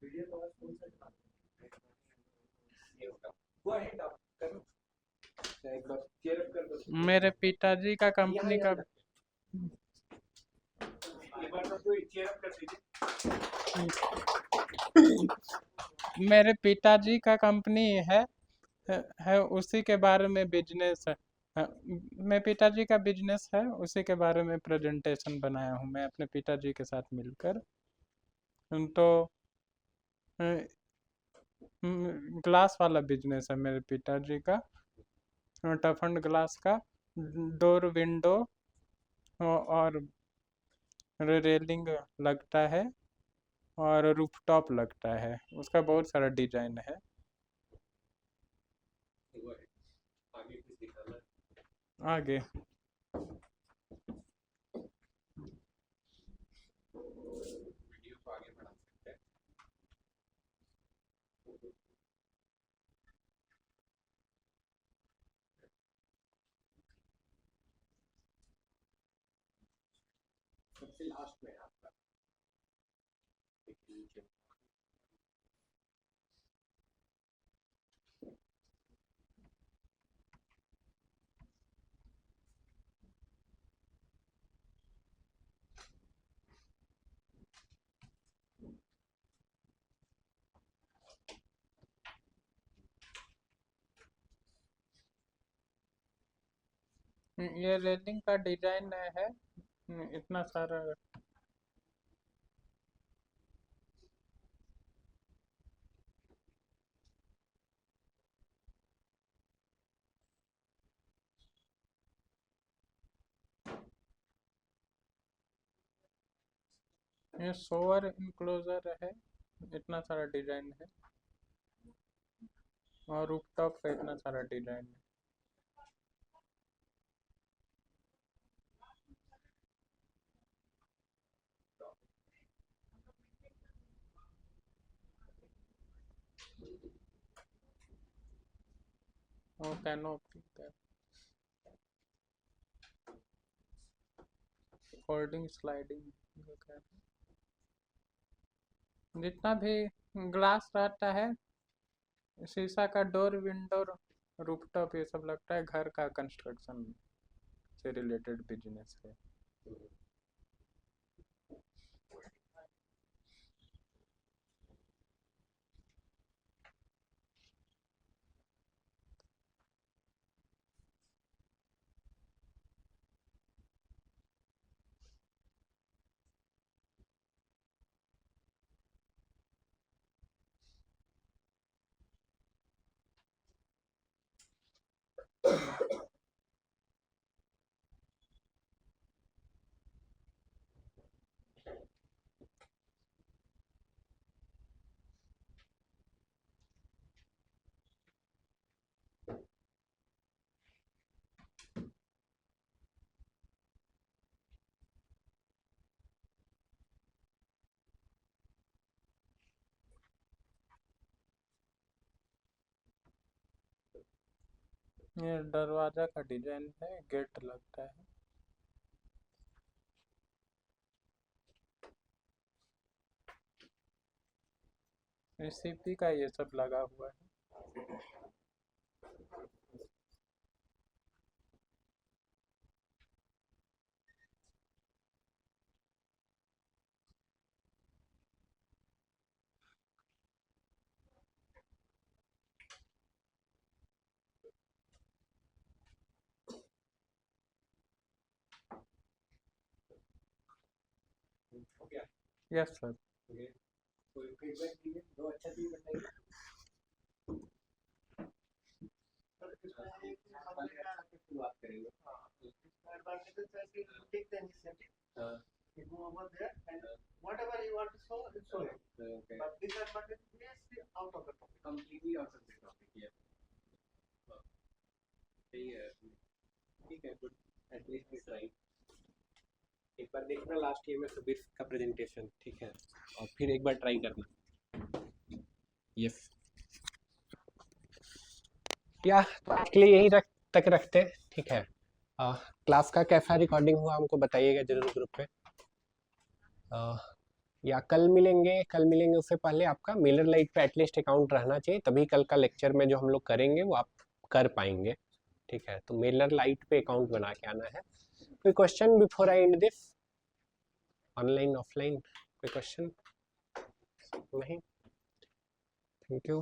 वीडियो का आवाज कौन सा ये होगा, वो है आप करो, एक बार चेयर अप कर दो। मेरे पिताजी का कंपनी का एक बार तो चेयर अप कर दीजिए। मेरे पिताजी का कंपनी है उसी के बारे में बिजनेस है। मेरे पिताजी का बिजनेस है, उसी के बारे में प्रेजेंटेशन बनाया हूँ मैं अपने पिताजी के साथ मिलकर। तो ग्लास वाला बिजनेस है मेरे पिताजी का, टफन ग्लास का, डोर विंडो और रेलिंग लगता है और रूफटॉप लगता है, उसका बहुत सारा डिजाइन है। आगे कुछ दिखाना है? आगे वीडियो को आगे बढ़ा सकते हैं। सबसे लास्ट में है आपका, देखिए नीचे ये रेलिंग का डिजाइन है, इतना सारा। ये शोवर इनक्लोजर है, इतना सारा डिजाइन है, और रूफटॉप का इतना सारा डिजाइन है। और कैनोपी फोल्डिंग स्लाइडिंग जितना भी ग्लास रहता है, शीशा का डोर, विंडो, रूफटॉप, ये सब लगता है घर का कंस्ट्रक्शन से रिलेटेड बिजनेस है। ये दरवाजा का डिजाइन है, गेट लगता है। सीपी का ये सब लगा हुआ है। हो गया? Yes sir. ओके, कोई फीडबैक दीजिए, दो अच्छा चीज बताइए। सर इसमें एक चीज पहले समझना आपसे शुरुआत करेंगे। advantages है कि you take the initiative, हाँ, you go over there and whatever you want to show, you show it. okay. But disadvantage is out of the topic. Completely out of the topic, yeah. हाँ, सही है। ठीक है, good, at least we try. एक बार देखना last year में सुबीर का presentation, ठीक है, और फिर एक बार ट्राई करना। यस, या तो आज के लिए यही तक रखते हैं, ठीक है। क्लास का कैसा रिकॉर्डिंग हुआ हमको बताइएगा जरूर ग्रुप पे। या कल मिलेंगे उससे पहले आपका मेलर लाइट पे एटलीस्ट अकाउंट रहना चाहिए, तभी कल का लेक्चर में जो हम लोग करेंगे वो आप कर पाएंगे, ठीक है। तो मेलर लाइट पे अकाउंट बना के आना है। कोई question before I and this? Online offline कोई क्वेश्चन? नहीं, थैंक यू।